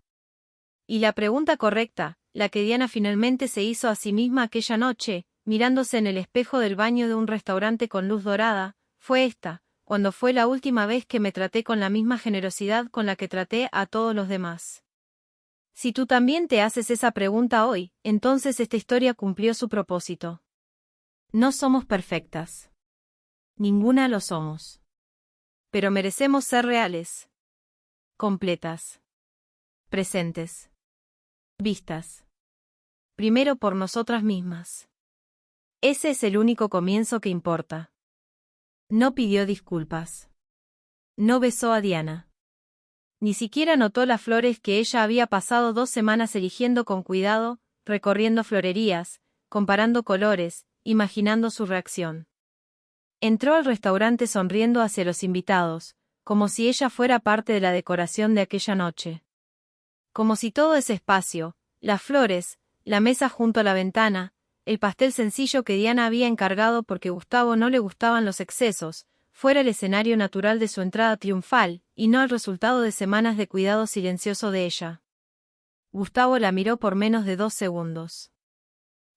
Y la pregunta correcta, la que Diana finalmente se hizo a sí misma aquella noche, mirándose en el espejo del baño de un restaurante con luz dorada, fue esta: ¿cuándo fue la última vez que me traté con la misma generosidad con la que traté a todos los demás? Si tú también te haces esa pregunta hoy, entonces esta historia cumplió su propósito. No somos perfectas. Ninguna lo somos. Pero merecemos ser reales. Completas. Presentes. Vistas. Primero por nosotras mismas. Ese es el único comienzo que importa. No pidió disculpas. No besó a Diana. Ni siquiera notó las flores que ella había pasado 2 semanas eligiendo con cuidado, recorriendo florerías, comparando colores, imaginando su reacción. Entró al restaurante sonriendo hacia los invitados, como si ella fuera parte de la decoración de aquella noche. Como si todo ese espacio, las flores, la mesa junto a la ventana, el pastel sencillo que Diana había encargado porque Gustavo no le gustaban los excesos, fuera el escenario natural de su entrada triunfal, y no el resultado de semanas de cuidado silencioso de ella. Gustavo la miró por menos de 2 segundos.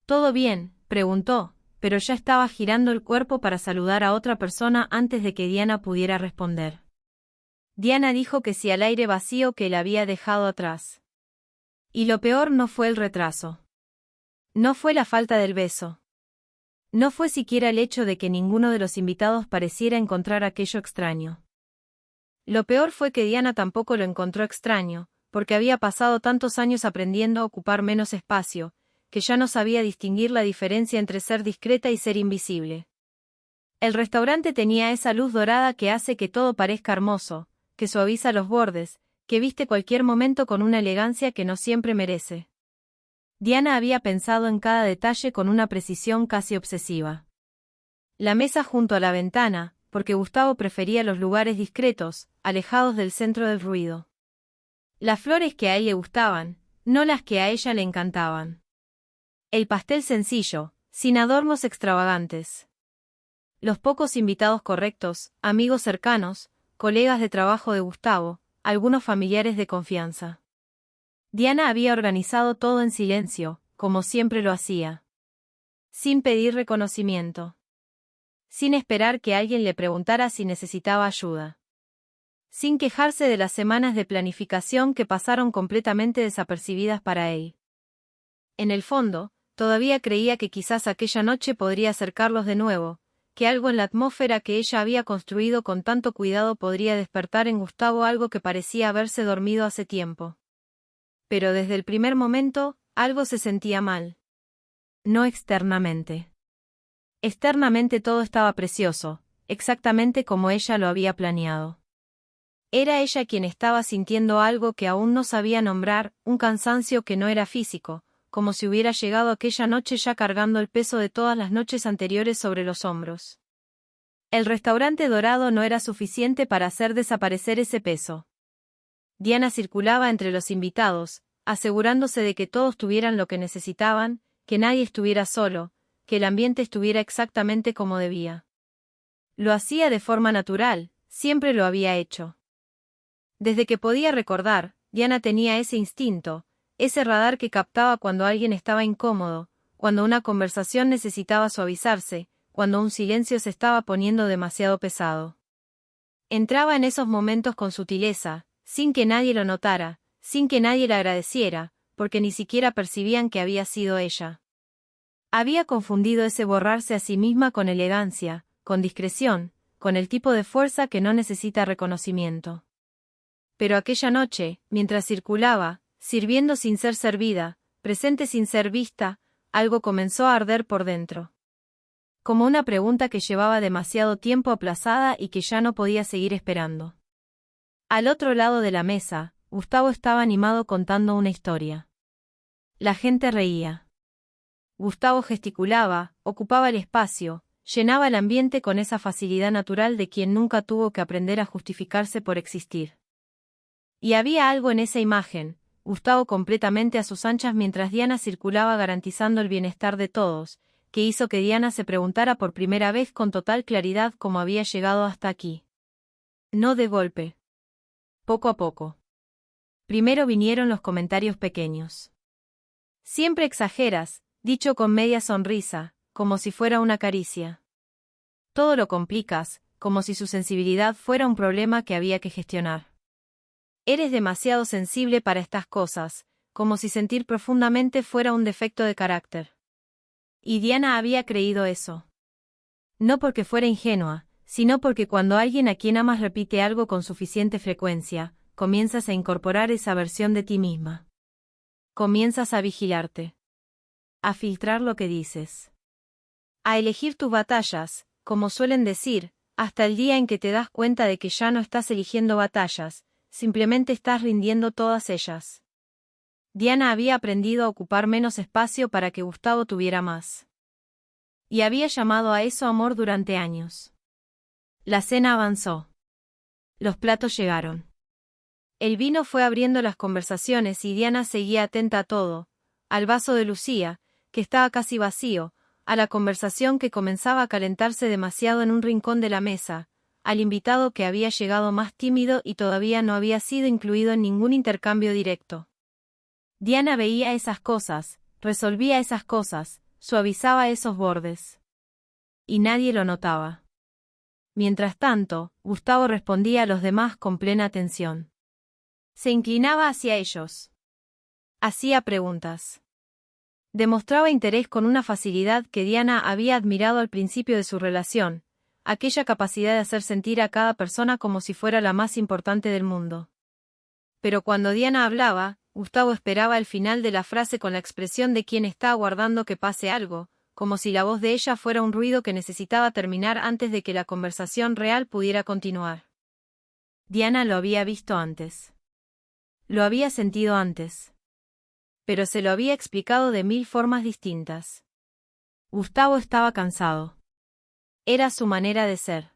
«¿Todo bien?», preguntó, pero ya estaba girando el cuerpo para saludar a otra persona antes de que Diana pudiera responder. Diana dijo que sí al aire vacío que él había dejado atrás. Y lo peor no fue el retraso. No fue la falta del beso. No fue siquiera el hecho de que ninguno de los invitados pareciera encontrar aquello extraño. Lo peor fue que Diana tampoco lo encontró extraño, porque había pasado tantos años aprendiendo a ocupar menos espacio, que ya no sabía distinguir la diferencia entre ser discreta y ser invisible. El restaurante tenía esa luz dorada que hace que todo parezca hermoso, que suaviza los bordes, que viste cualquier momento con una elegancia que no siempre merece. Diana había pensado en cada detalle con una precisión casi obsesiva. La mesa junto a la ventana, porque Gustavo prefería los lugares discretos, alejados del centro del ruido. Las flores que a él le gustaban, no las que a ella le encantaban. El pastel sencillo, sin adornos extravagantes. Los pocos invitados correctos, amigos cercanos, colegas de trabajo de Gustavo, algunos familiares de confianza. Diana había organizado todo en silencio, como siempre lo hacía. Sin pedir reconocimiento. Sin esperar que alguien le preguntara si necesitaba ayuda. Sin quejarse de las semanas de planificación que pasaron completamente desapercibidas para él. En el fondo, todavía creía que quizás aquella noche podría acercarlos de nuevo, que algo en la atmósfera que ella había construido con tanto cuidado podría despertar en Gustavo algo que parecía haberse dormido hace tiempo. Pero desde el primer momento, algo se sentía mal. No externamente. Externamente todo estaba precioso, exactamente como ella lo había planeado. Era ella quien estaba sintiendo algo que aún no sabía nombrar, un cansancio que no era físico, como si hubiera llegado aquella noche ya cargando el peso de todas las noches anteriores sobre los hombros. El restaurante dorado no era suficiente para hacer desaparecer ese peso. Diana circulaba entre los invitados, asegurándose de que todos tuvieran lo que necesitaban, que nadie estuviera solo, que el ambiente estuviera exactamente como debía. Lo hacía de forma natural, siempre lo había hecho. Desde que podía recordar, Diana tenía ese instinto, ese radar que captaba cuando alguien estaba incómodo, cuando una conversación necesitaba suavizarse, cuando un silencio se estaba poniendo demasiado pesado. Entraba en esos momentos con sutileza, sin que nadie lo notara, sin que nadie le agradeciera, porque ni siquiera percibían que había sido ella. Había confundido ese borrarse a sí misma con elegancia, con discreción, con el tipo de fuerza que no necesita reconocimiento. Pero aquella noche, mientras circulaba, sirviendo sin ser servida, presente sin ser vista, algo comenzó a arder por dentro. Como una pregunta que llevaba demasiado tiempo aplazada y que ya no podía seguir esperando. Al otro lado de la mesa, Gustavo estaba animado contando una historia. La gente reía. Gustavo gesticulaba, ocupaba el espacio, llenaba el ambiente con esa facilidad natural de quien nunca tuvo que aprender a justificarse por existir. Y había algo en esa imagen, Gustavo completamente a sus anchas mientras Diana circulaba garantizando el bienestar de todos, que hizo que Diana se preguntara por primera vez con total claridad cómo había llegado hasta aquí. No de golpe. Poco a poco. Primero vinieron los comentarios pequeños. Siempre exageras, dicho con media sonrisa, como si fuera una caricia. Todo lo complicas, como si su sensibilidad fuera un problema que había que gestionar. Eres demasiado sensible para estas cosas, como si sentir profundamente fuera un defecto de carácter. Y Diana había creído eso. No porque fuera ingenua, sino porque cuando alguien a quien amas repite algo con suficiente frecuencia, comienzas a incorporar esa versión de ti misma. Comienzas a vigilarte. A filtrar lo que dices. A elegir tus batallas, como suelen decir, hasta el día en que te das cuenta de que ya no estás eligiendo batallas, simplemente estás rindiendo todas ellas. Diana había aprendido a ocupar menos espacio para que Gustavo tuviera más. Y había llamado a eso amor durante años. La cena avanzó. Los platos llegaron. El vino fue abriendo las conversaciones y Diana seguía atenta a todo, al vaso de Lucía, que estaba casi vacío, a la conversación que comenzaba a calentarse demasiado en un rincón de la mesa, al invitado que había llegado más tímido y todavía no había sido incluido en ningún intercambio directo. Diana veía esas cosas, resolvía esas cosas, suavizaba esos bordes. Y nadie lo notaba. Mientras tanto, Gustavo respondía a los demás con plena atención. Se inclinaba hacia ellos. Hacía preguntas. Demostraba interés con una facilidad que Diana había admirado al principio de su relación, aquella capacidad de hacer sentir a cada persona como si fuera la más importante del mundo. Pero cuando Diana hablaba, Gustavo esperaba el final de la frase con la expresión de quien está aguardando que pase algo, como si la voz de ella fuera un ruido que necesitaba terminar antes de que la conversación real pudiera continuar. Diana lo había visto antes. Lo había sentido antes. Pero se lo había explicado de 1000 formas distintas. Gustavo estaba cansado. Era su manera de ser.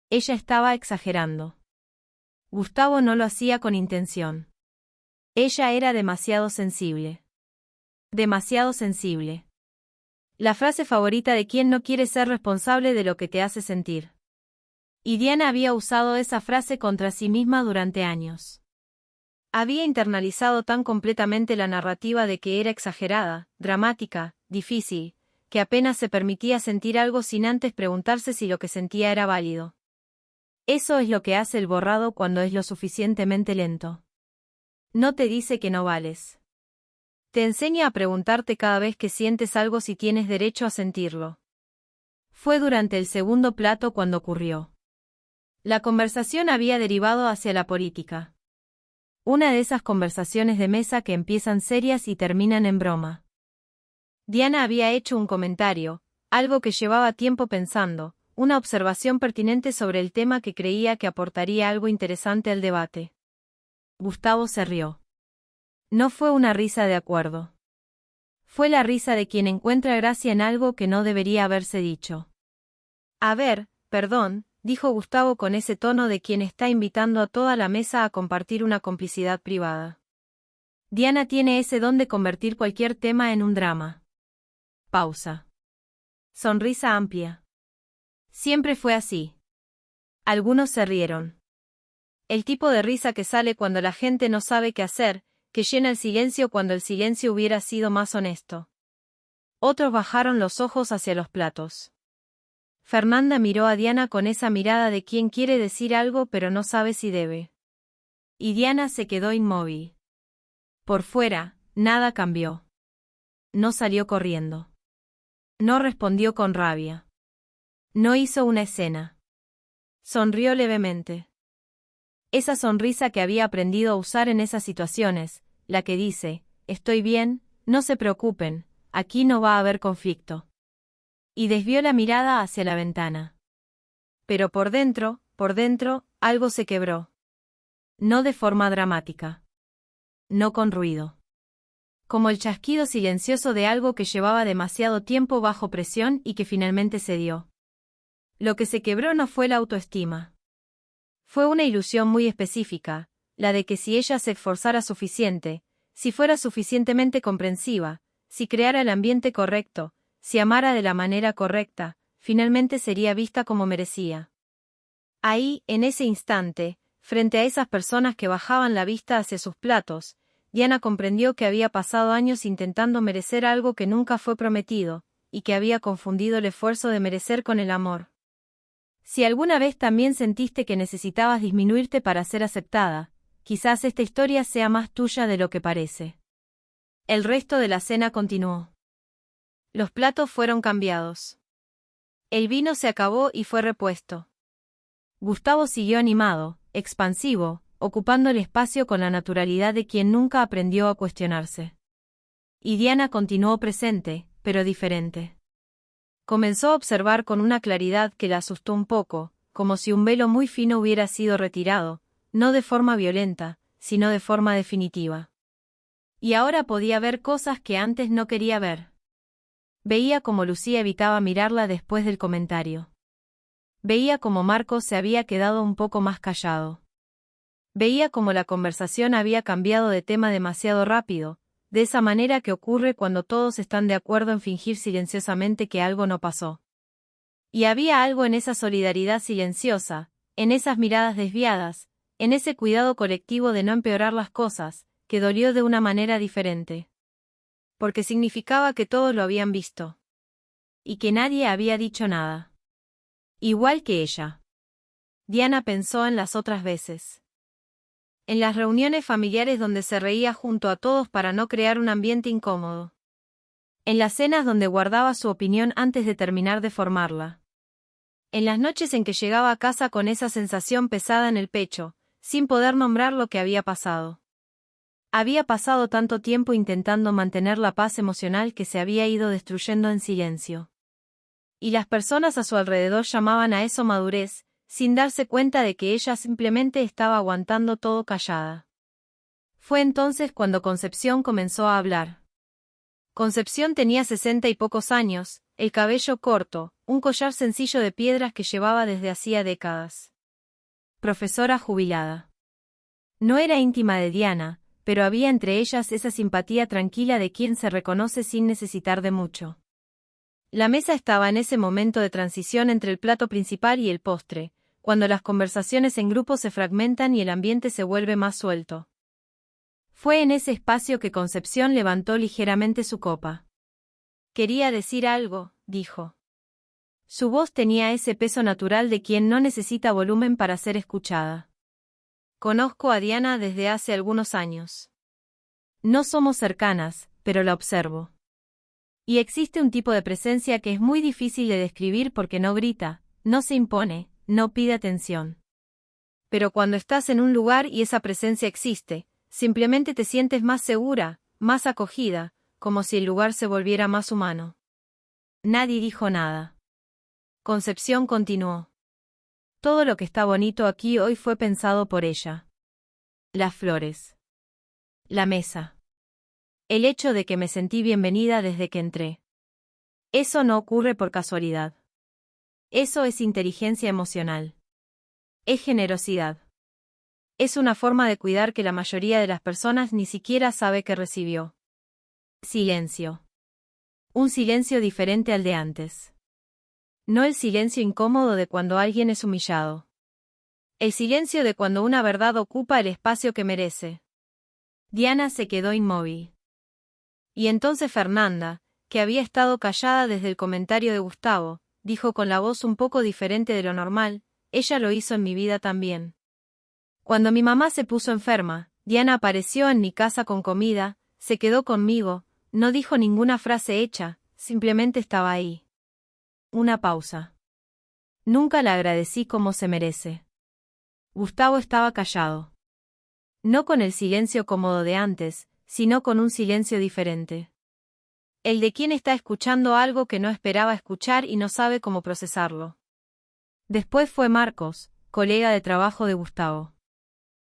Ella estaba exagerando. Gustavo no lo hacía con intención. Ella era demasiado sensible. Demasiado sensible. La frase favorita de quien no quiere ser responsable de lo que te hace sentir. Y Diana había usado esa frase contra sí misma durante años. Había internalizado tan completamente la narrativa de que era exagerada, dramática, difícil, que apenas se permitía sentir algo sin antes preguntarse si lo que sentía era válido. Eso es lo que hace el borrado cuando es lo suficientemente lento. No te dice que no vales. Te enseña a preguntarte cada vez que sientes algo si tienes derecho a sentirlo. Fue durante el segundo plato cuando ocurrió. La conversación había derivado hacia la política. Una de esas conversaciones de mesa que empiezan serias y terminan en broma. Diana había hecho un comentario, algo que llevaba tiempo pensando, una observación pertinente sobre el tema que creía que aportaría algo interesante al debate. Gustavo se rió. No fue una risa de acuerdo. Fue la risa de quien encuentra gracia en algo que no debería haberse dicho. A ver, perdón, dijo Gustavo con ese tono de quien está invitando a toda la mesa a compartir una complicidad privada. Diana tiene ese don de convertir cualquier tema en un drama. Pausa. Sonrisa amplia. Siempre fue así. Algunos se rieron. El tipo de risa que sale cuando la gente no sabe qué hacer, que llena el silencio cuando el silencio hubiera sido más honesto. Otros bajaron los ojos hacia los platos. Fernanda miró a Diana con esa mirada de quien quiere decir algo pero no sabe si debe. Y Diana se quedó inmóvil. Por fuera, nada cambió. No salió corriendo. No respondió con rabia. No hizo una escena. Sonrió levemente. Esa sonrisa que había aprendido a usar en esas situaciones, la que dice, estoy bien, no se preocupen, aquí no va a haber conflicto. Y desvió la mirada hacia la ventana. Pero por dentro, algo se quebró. No de forma dramática. No con ruido. Como el chasquido silencioso de algo que llevaba demasiado tiempo bajo presión y que finalmente cedió. Lo que se quebró no fue la autoestima. Fue una ilusión muy específica, la de que si ella se esforzara suficiente, si fuera suficientemente comprensiva, si creara el ambiente correcto, si amara de la manera correcta, finalmente sería vista como merecía. Ahí, en ese instante, frente a esas personas que bajaban la vista hacia sus platos, Diana comprendió que había pasado años intentando merecer algo que nunca fue prometido, y que había confundido el esfuerzo de merecer con el amor. Si alguna vez también sentiste que necesitabas disminuirte para ser aceptada, quizás esta historia sea más tuya de lo que parece. El resto de la cena continuó. Los platos fueron cambiados. El vino se acabó y fue repuesto. Gustavo siguió animado, expansivo, ocupando el espacio con la naturalidad de quien nunca aprendió a cuestionarse. Y Diana continuó presente, pero diferente. Comenzó a observar con una claridad que la asustó un poco, como si un velo muy fino hubiera sido retirado, no de forma violenta, sino de forma definitiva. Y ahora podía ver cosas que antes no quería ver. Veía cómo Lucía evitaba mirarla después del comentario. Veía cómo Marcos se había quedado un poco más callado. Veía cómo la conversación había cambiado de tema demasiado rápido, de esa manera que ocurre cuando todos están de acuerdo en fingir silenciosamente que algo no pasó. Y había algo en esa solidaridad silenciosa, en esas miradas desviadas, en ese cuidado colectivo de no empeorar las cosas, que dolió de una manera diferente. Porque significaba que todos lo habían visto. Y que nadie había dicho nada. Igual que ella. Diana pensó en las otras veces. En las reuniones familiares donde se reía junto a todos para no crear un ambiente incómodo. En las cenas donde guardaba su opinión antes de terminar de formarla. En las noches en que llegaba a casa con esa sensación pesada en el pecho, sin poder nombrar lo que había pasado. Había pasado tanto tiempo intentando mantener la paz emocional que se había ido destruyendo en silencio. Y las personas a su alrededor llamaban a eso madurez, sin darse cuenta de que ella simplemente estaba aguantando todo callada. Fue entonces cuando Concepción comenzó a hablar. Concepción tenía 60 y pocos años, el cabello corto, un collar sencillo de piedras que llevaba desde hacía décadas. Profesora jubilada. No era íntima de Diana, pero había entre ellas esa simpatía tranquila de quien se reconoce sin necesitar de mucho. La mesa estaba en ese momento de transición entre el plato principal y el postre, cuando las conversaciones en grupo se fragmentan y el ambiente se vuelve más suelto. Fue en ese espacio que Concepción levantó ligeramente su copa. Quería decir algo, dijo. Su voz tenía ese peso natural de quien no necesita volumen para ser escuchada. Conozco a Diana desde hace algunos años. No somos cercanas, pero la observo. Y existe un tipo de presencia que es muy difícil de describir porque no grita, no se impone, no pide atención. Pero cuando estás en un lugar y esa presencia existe, simplemente te sientes más segura, más acogida, como si el lugar se volviera más humano. Nadie dijo nada. Concepción continuó. Todo lo que está bonito aquí hoy fue pensado por ella. Las flores. La mesa. El hecho de que me sentí bienvenida desde que entré. Eso no ocurre por casualidad. Eso es inteligencia emocional. Es generosidad. Es una forma de cuidar que la mayoría de las personas ni siquiera sabe que recibió. Silencio. Un silencio diferente al de antes. No el silencio incómodo de cuando alguien es humillado. El silencio de cuando una verdad ocupa el espacio que merece. Diana se quedó inmóvil. Y entonces Fernanda, que había estado callada desde el comentario de Gustavo, dijo con la voz un poco diferente de lo normal, ella lo hizo en mi vida también. Cuando mi mamá se puso enferma, Diana apareció en mi casa con comida, se quedó conmigo, no dijo ninguna frase hecha, simplemente estaba ahí. Una pausa. Nunca la agradecí como se merece. Gustavo estaba callado. No con el silencio cómodo de antes, sino con un silencio diferente. El de quien está escuchando algo que no esperaba escuchar y no sabe cómo procesarlo. Después fue Marcos, colega de trabajo de Gustavo.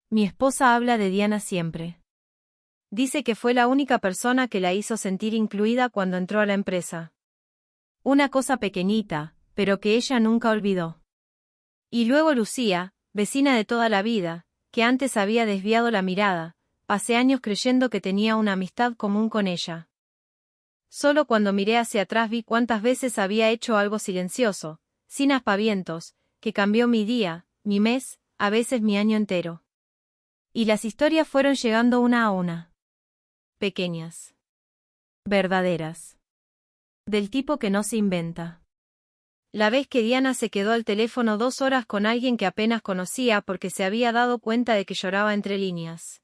Mi esposa habla de Diana siempre. Dice que fue la única persona que la hizo sentir incluida cuando entró a la empresa. Una cosa pequeñita, pero que ella nunca olvidó. Y luego Lucía, vecina de toda la vida, que antes había desviado la mirada, pasé años creyendo que tenía una amistad común con ella. Solo cuando miré hacia atrás vi cuántas veces había hecho algo silencioso, sin aspavientos, que cambió mi día, mi mes, a veces mi año entero. Y las historias fueron llegando una a una. Pequeñas. Verdaderas. Del tipo que no se inventa. La vez que Diana se quedó al teléfono 2 horas con alguien que apenas conocía porque se había dado cuenta de que lloraba entre líneas.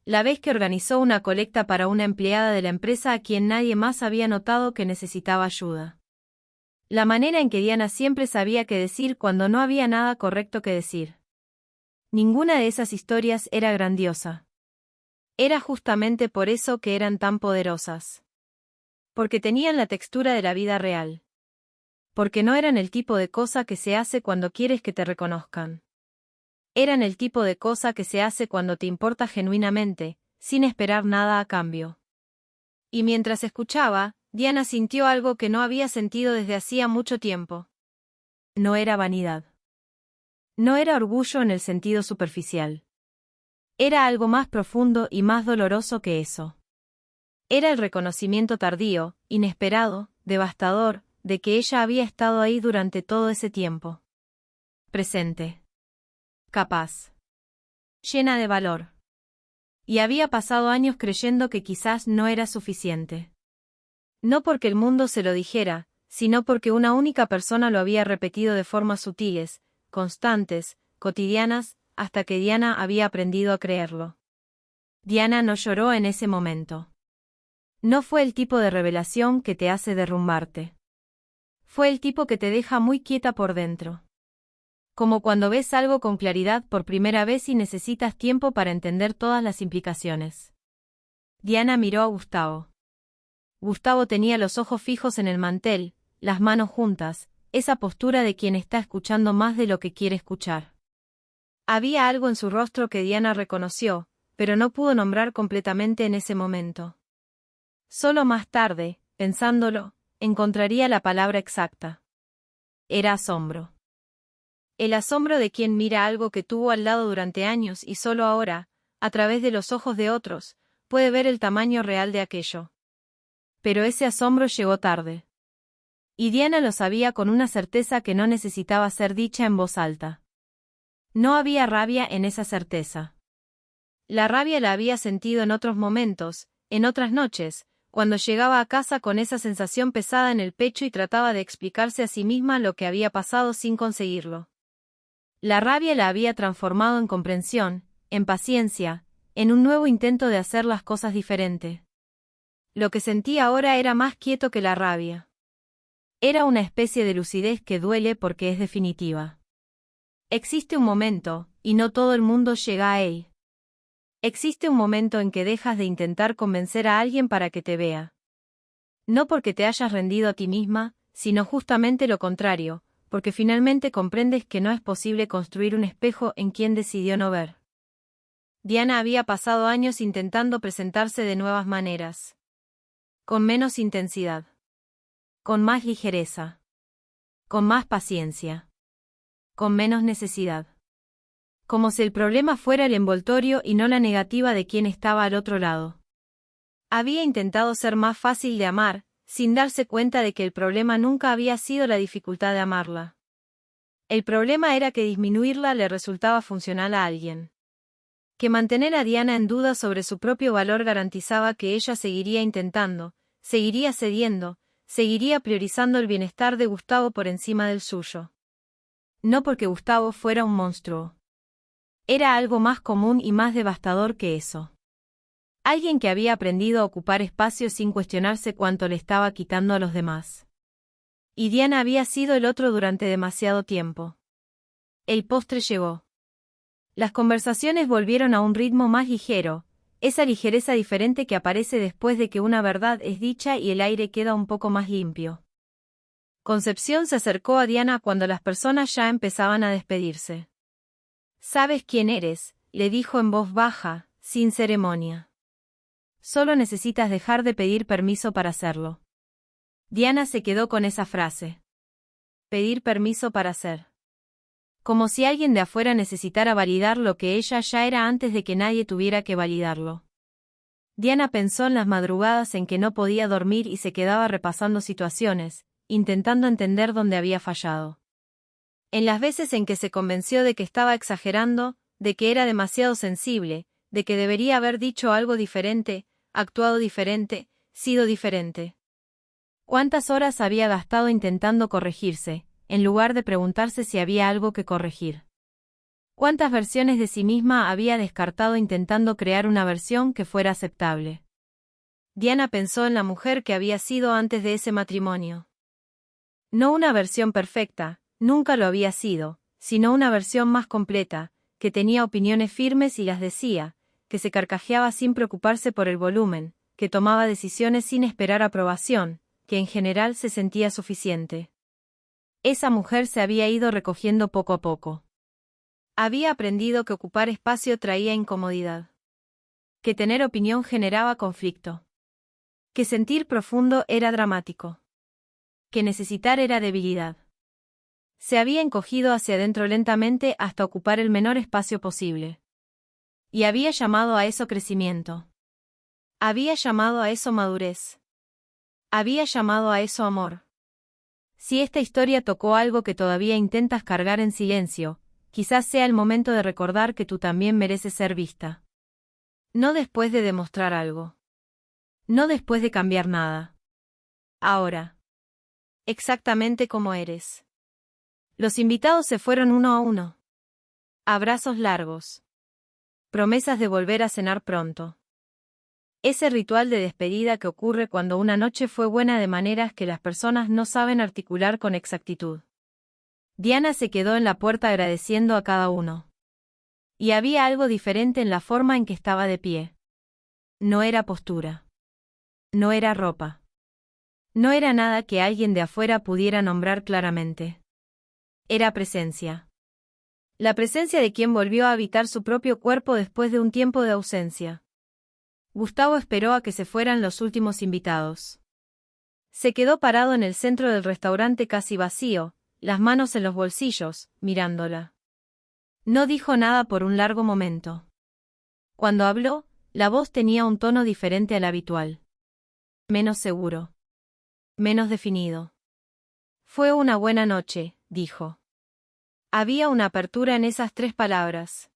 La vez que organizó una colecta para una empleada de la empresa a quien nadie más había notado que necesitaba ayuda. La manera en que Diana siempre sabía qué decir cuando no había nada correcto que decir. Ninguna de esas historias era grandiosa. Era justamente por eso que eran tan poderosas. Porque tenían la textura de la vida real. porque no eran el tipo de cosa que se hace cuando quieres que te reconozcan. Eran el tipo de cosa que se hace cuando te importa genuinamente, sin esperar nada a cambio. Y mientras escuchaba, Diana sintió algo que no había sentido desde hacía mucho tiempo. No era vanidad. No era orgullo en el sentido superficial. Era algo más profundo y más doloroso que eso. Era el reconocimiento tardío, inesperado, devastador, de que ella había estado ahí durante todo ese tiempo. Presente. Capaz. Llena de valor. Y había pasado años creyendo que quizás no era suficiente. No porque el mundo se lo dijera, sino porque una única persona lo había repetido de formas sutiles, constantes, cotidianas, hasta que Diana había aprendido a creerlo. Diana no lloró en ese momento. No fue el tipo de revelación que te hace derrumbarte. Fue el tipo que te deja muy quieta por dentro. Como cuando ves algo con claridad por primera vez y necesitas tiempo para entender todas las implicaciones. Diana miró a Gustavo. Gustavo tenía los ojos fijos en el mantel, las manos juntas, esa postura de quien está escuchando más de lo que quiere escuchar. Había algo en su rostro que Diana reconoció, pero no pudo nombrar completamente en ese momento. Solo más tarde, pensándolo, encontraría la palabra exacta. Era asombro. El asombro de quien mira algo que tuvo al lado durante años y solo ahora, a través de los ojos de otros, puede ver el tamaño real de aquello. Pero ese asombro llegó tarde. Y Diana lo sabía con una certeza que no necesitaba ser dicha en voz alta. No había rabia en esa certeza. La rabia la había sentido en otros momentos, en otras noches, cuando llegaba a casa con esa sensación pesada en el pecho y trataba de explicarse a sí misma lo que había pasado sin conseguirlo. La rabia la había transformado en comprensión, en paciencia, en un nuevo intento de hacer las cosas diferente. Lo que sentía ahora era más quieto que la rabia. Era una especie de lucidez que duele porque es definitiva. Existe un momento, y no todo el mundo llega a él. Existe un momento en que dejas de intentar convencer a alguien para que te vea. No porque te hayas rendido a ti misma, sino justamente lo contrario, porque finalmente comprendes que no es posible construir un espejo en quien decidió no ver. Diana había pasado años intentando presentarse de nuevas maneras. Con menos intensidad. Con más ligereza. Con más paciencia. Con menos necesidad. Como si el problema fuera el envoltorio y no la negativa de quien estaba al otro lado. Había intentado ser más fácil de amar, sin darse cuenta de que el problema nunca había sido la dificultad de amarla. El problema era que disminuirla le resultaba funcional a alguien. Que mantener a Diana en duda sobre su propio valor garantizaba que ella seguiría intentando, seguiría cediendo, seguiría priorizando el bienestar de Gustavo por encima del suyo. No porque Gustavo fuera un monstruo. Era algo más común y más devastador que eso. Alguien que había aprendido a ocupar espacio sin cuestionarse cuánto le estaba quitando a los demás. Y Diana había sido el otro durante demasiado tiempo. El postre llegó. Las conversaciones volvieron a un ritmo más ligero, esa ligereza diferente que aparece después de que una verdad es dicha y el aire queda un poco más limpio. Concepción se acercó a Diana cuando las personas ya empezaban a despedirse. «¿Sabes quién eres?», le dijo en voz baja, sin ceremonia. «Solo necesitas dejar de pedir permiso para hacerlo». Diana se quedó con esa frase. Pedir permiso para ser. Como si alguien de afuera necesitara validar lo que ella ya era antes de que nadie tuviera que validarlo. Diana pensó en las madrugadas en que no podía dormir y se quedaba repasando situaciones, intentando entender dónde había fallado. En las veces en que se convenció de que estaba exagerando, de que era demasiado sensible, de que debería haber dicho algo diferente, actuado diferente, sido diferente. ¿Cuántas horas había gastado intentando corregirse, en lugar de preguntarse si había algo que corregir? ¿Cuántas versiones de sí misma había descartado intentando crear una versión que fuera aceptable? Diana pensó en la mujer que había sido antes de ese matrimonio. No una versión perfecta, nunca lo había sido, sino una versión más completa, que tenía opiniones firmes y las decía, que se carcajeaba sin preocuparse por el volumen, que tomaba decisiones sin esperar aprobación, que en general se sentía suficiente. Esa mujer se había ido recogiendo poco a poco. Había aprendido que ocupar espacio traía incomodidad. Que tener opinión generaba conflicto. Que sentir profundo era dramático. Que necesitar era debilidad. Se había encogido hacia adentro lentamente hasta ocupar el menor espacio posible. Y había llamado a eso crecimiento. Había llamado a eso madurez. Había llamado a eso amor. Si esta historia tocó algo que todavía intentas cargar en silencio, quizás sea el momento de recordar que tú también mereces ser vista. No después de demostrar algo. No después de cambiar nada. Ahora. Exactamente como eres. Los invitados se fueron uno a uno. Abrazos largos. Promesas de volver a cenar pronto. Ese ritual de despedida que ocurre cuando una noche fue buena de maneras que las personas no saben articular con exactitud. Diana se quedó en la puerta agradeciendo a cada uno. Y había algo diferente en la forma en que estaba de pie. No era postura. No era ropa. No era nada que alguien de afuera pudiera nombrar claramente. Era presencia. La presencia de quien volvió a habitar su propio cuerpo después de un tiempo de ausencia. Gustavo esperó a que se fueran los últimos invitados. Se quedó parado en el centro del restaurante casi vacío, las manos en los bolsillos, mirándola. No dijo nada por un largo momento. Cuando habló, la voz tenía un tono diferente al habitual. Menos seguro. Menos definido. Fue una buena noche, dijo. Había una apertura en esas 3 palabras.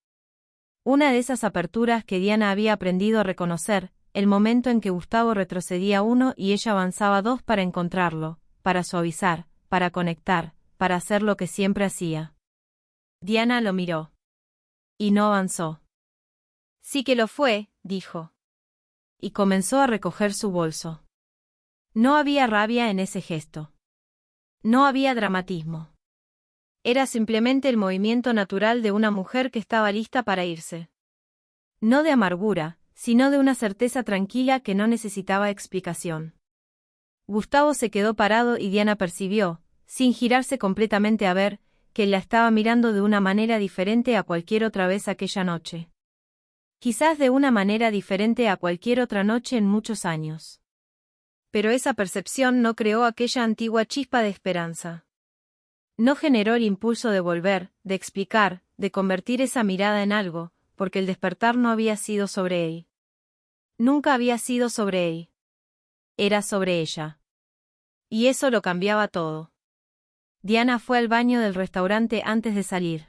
Una de esas aperturas que Diana había aprendido a reconocer, el momento en que Gustavo retrocedía 1 y ella avanzaba 2 para encontrarlo, para suavizar, para conectar, para hacer lo que siempre hacía. Diana lo miró. Y no avanzó. Sí que lo fue, dijo. Y comenzó a recoger su bolso. No había rabia en ese gesto. No había dramatismo. Era simplemente el movimiento natural de una mujer que estaba lista para irse. No de amargura, sino de una certeza tranquila que no necesitaba explicación. Gustavo se quedó parado y Diana percibió, sin girarse completamente a ver, que él la estaba mirando de una manera diferente a cualquier otra vez aquella noche. Quizás de una manera diferente a cualquier otra noche en muchos años. Pero esa percepción no creó aquella antigua chispa de esperanza. No generó el impulso de volver, de explicar, de convertir esa mirada en algo, porque el despertar no había sido sobre él. Nunca había sido sobre él. Era sobre ella. Y eso lo cambiaba todo. Diana fue al baño del restaurante antes de salir.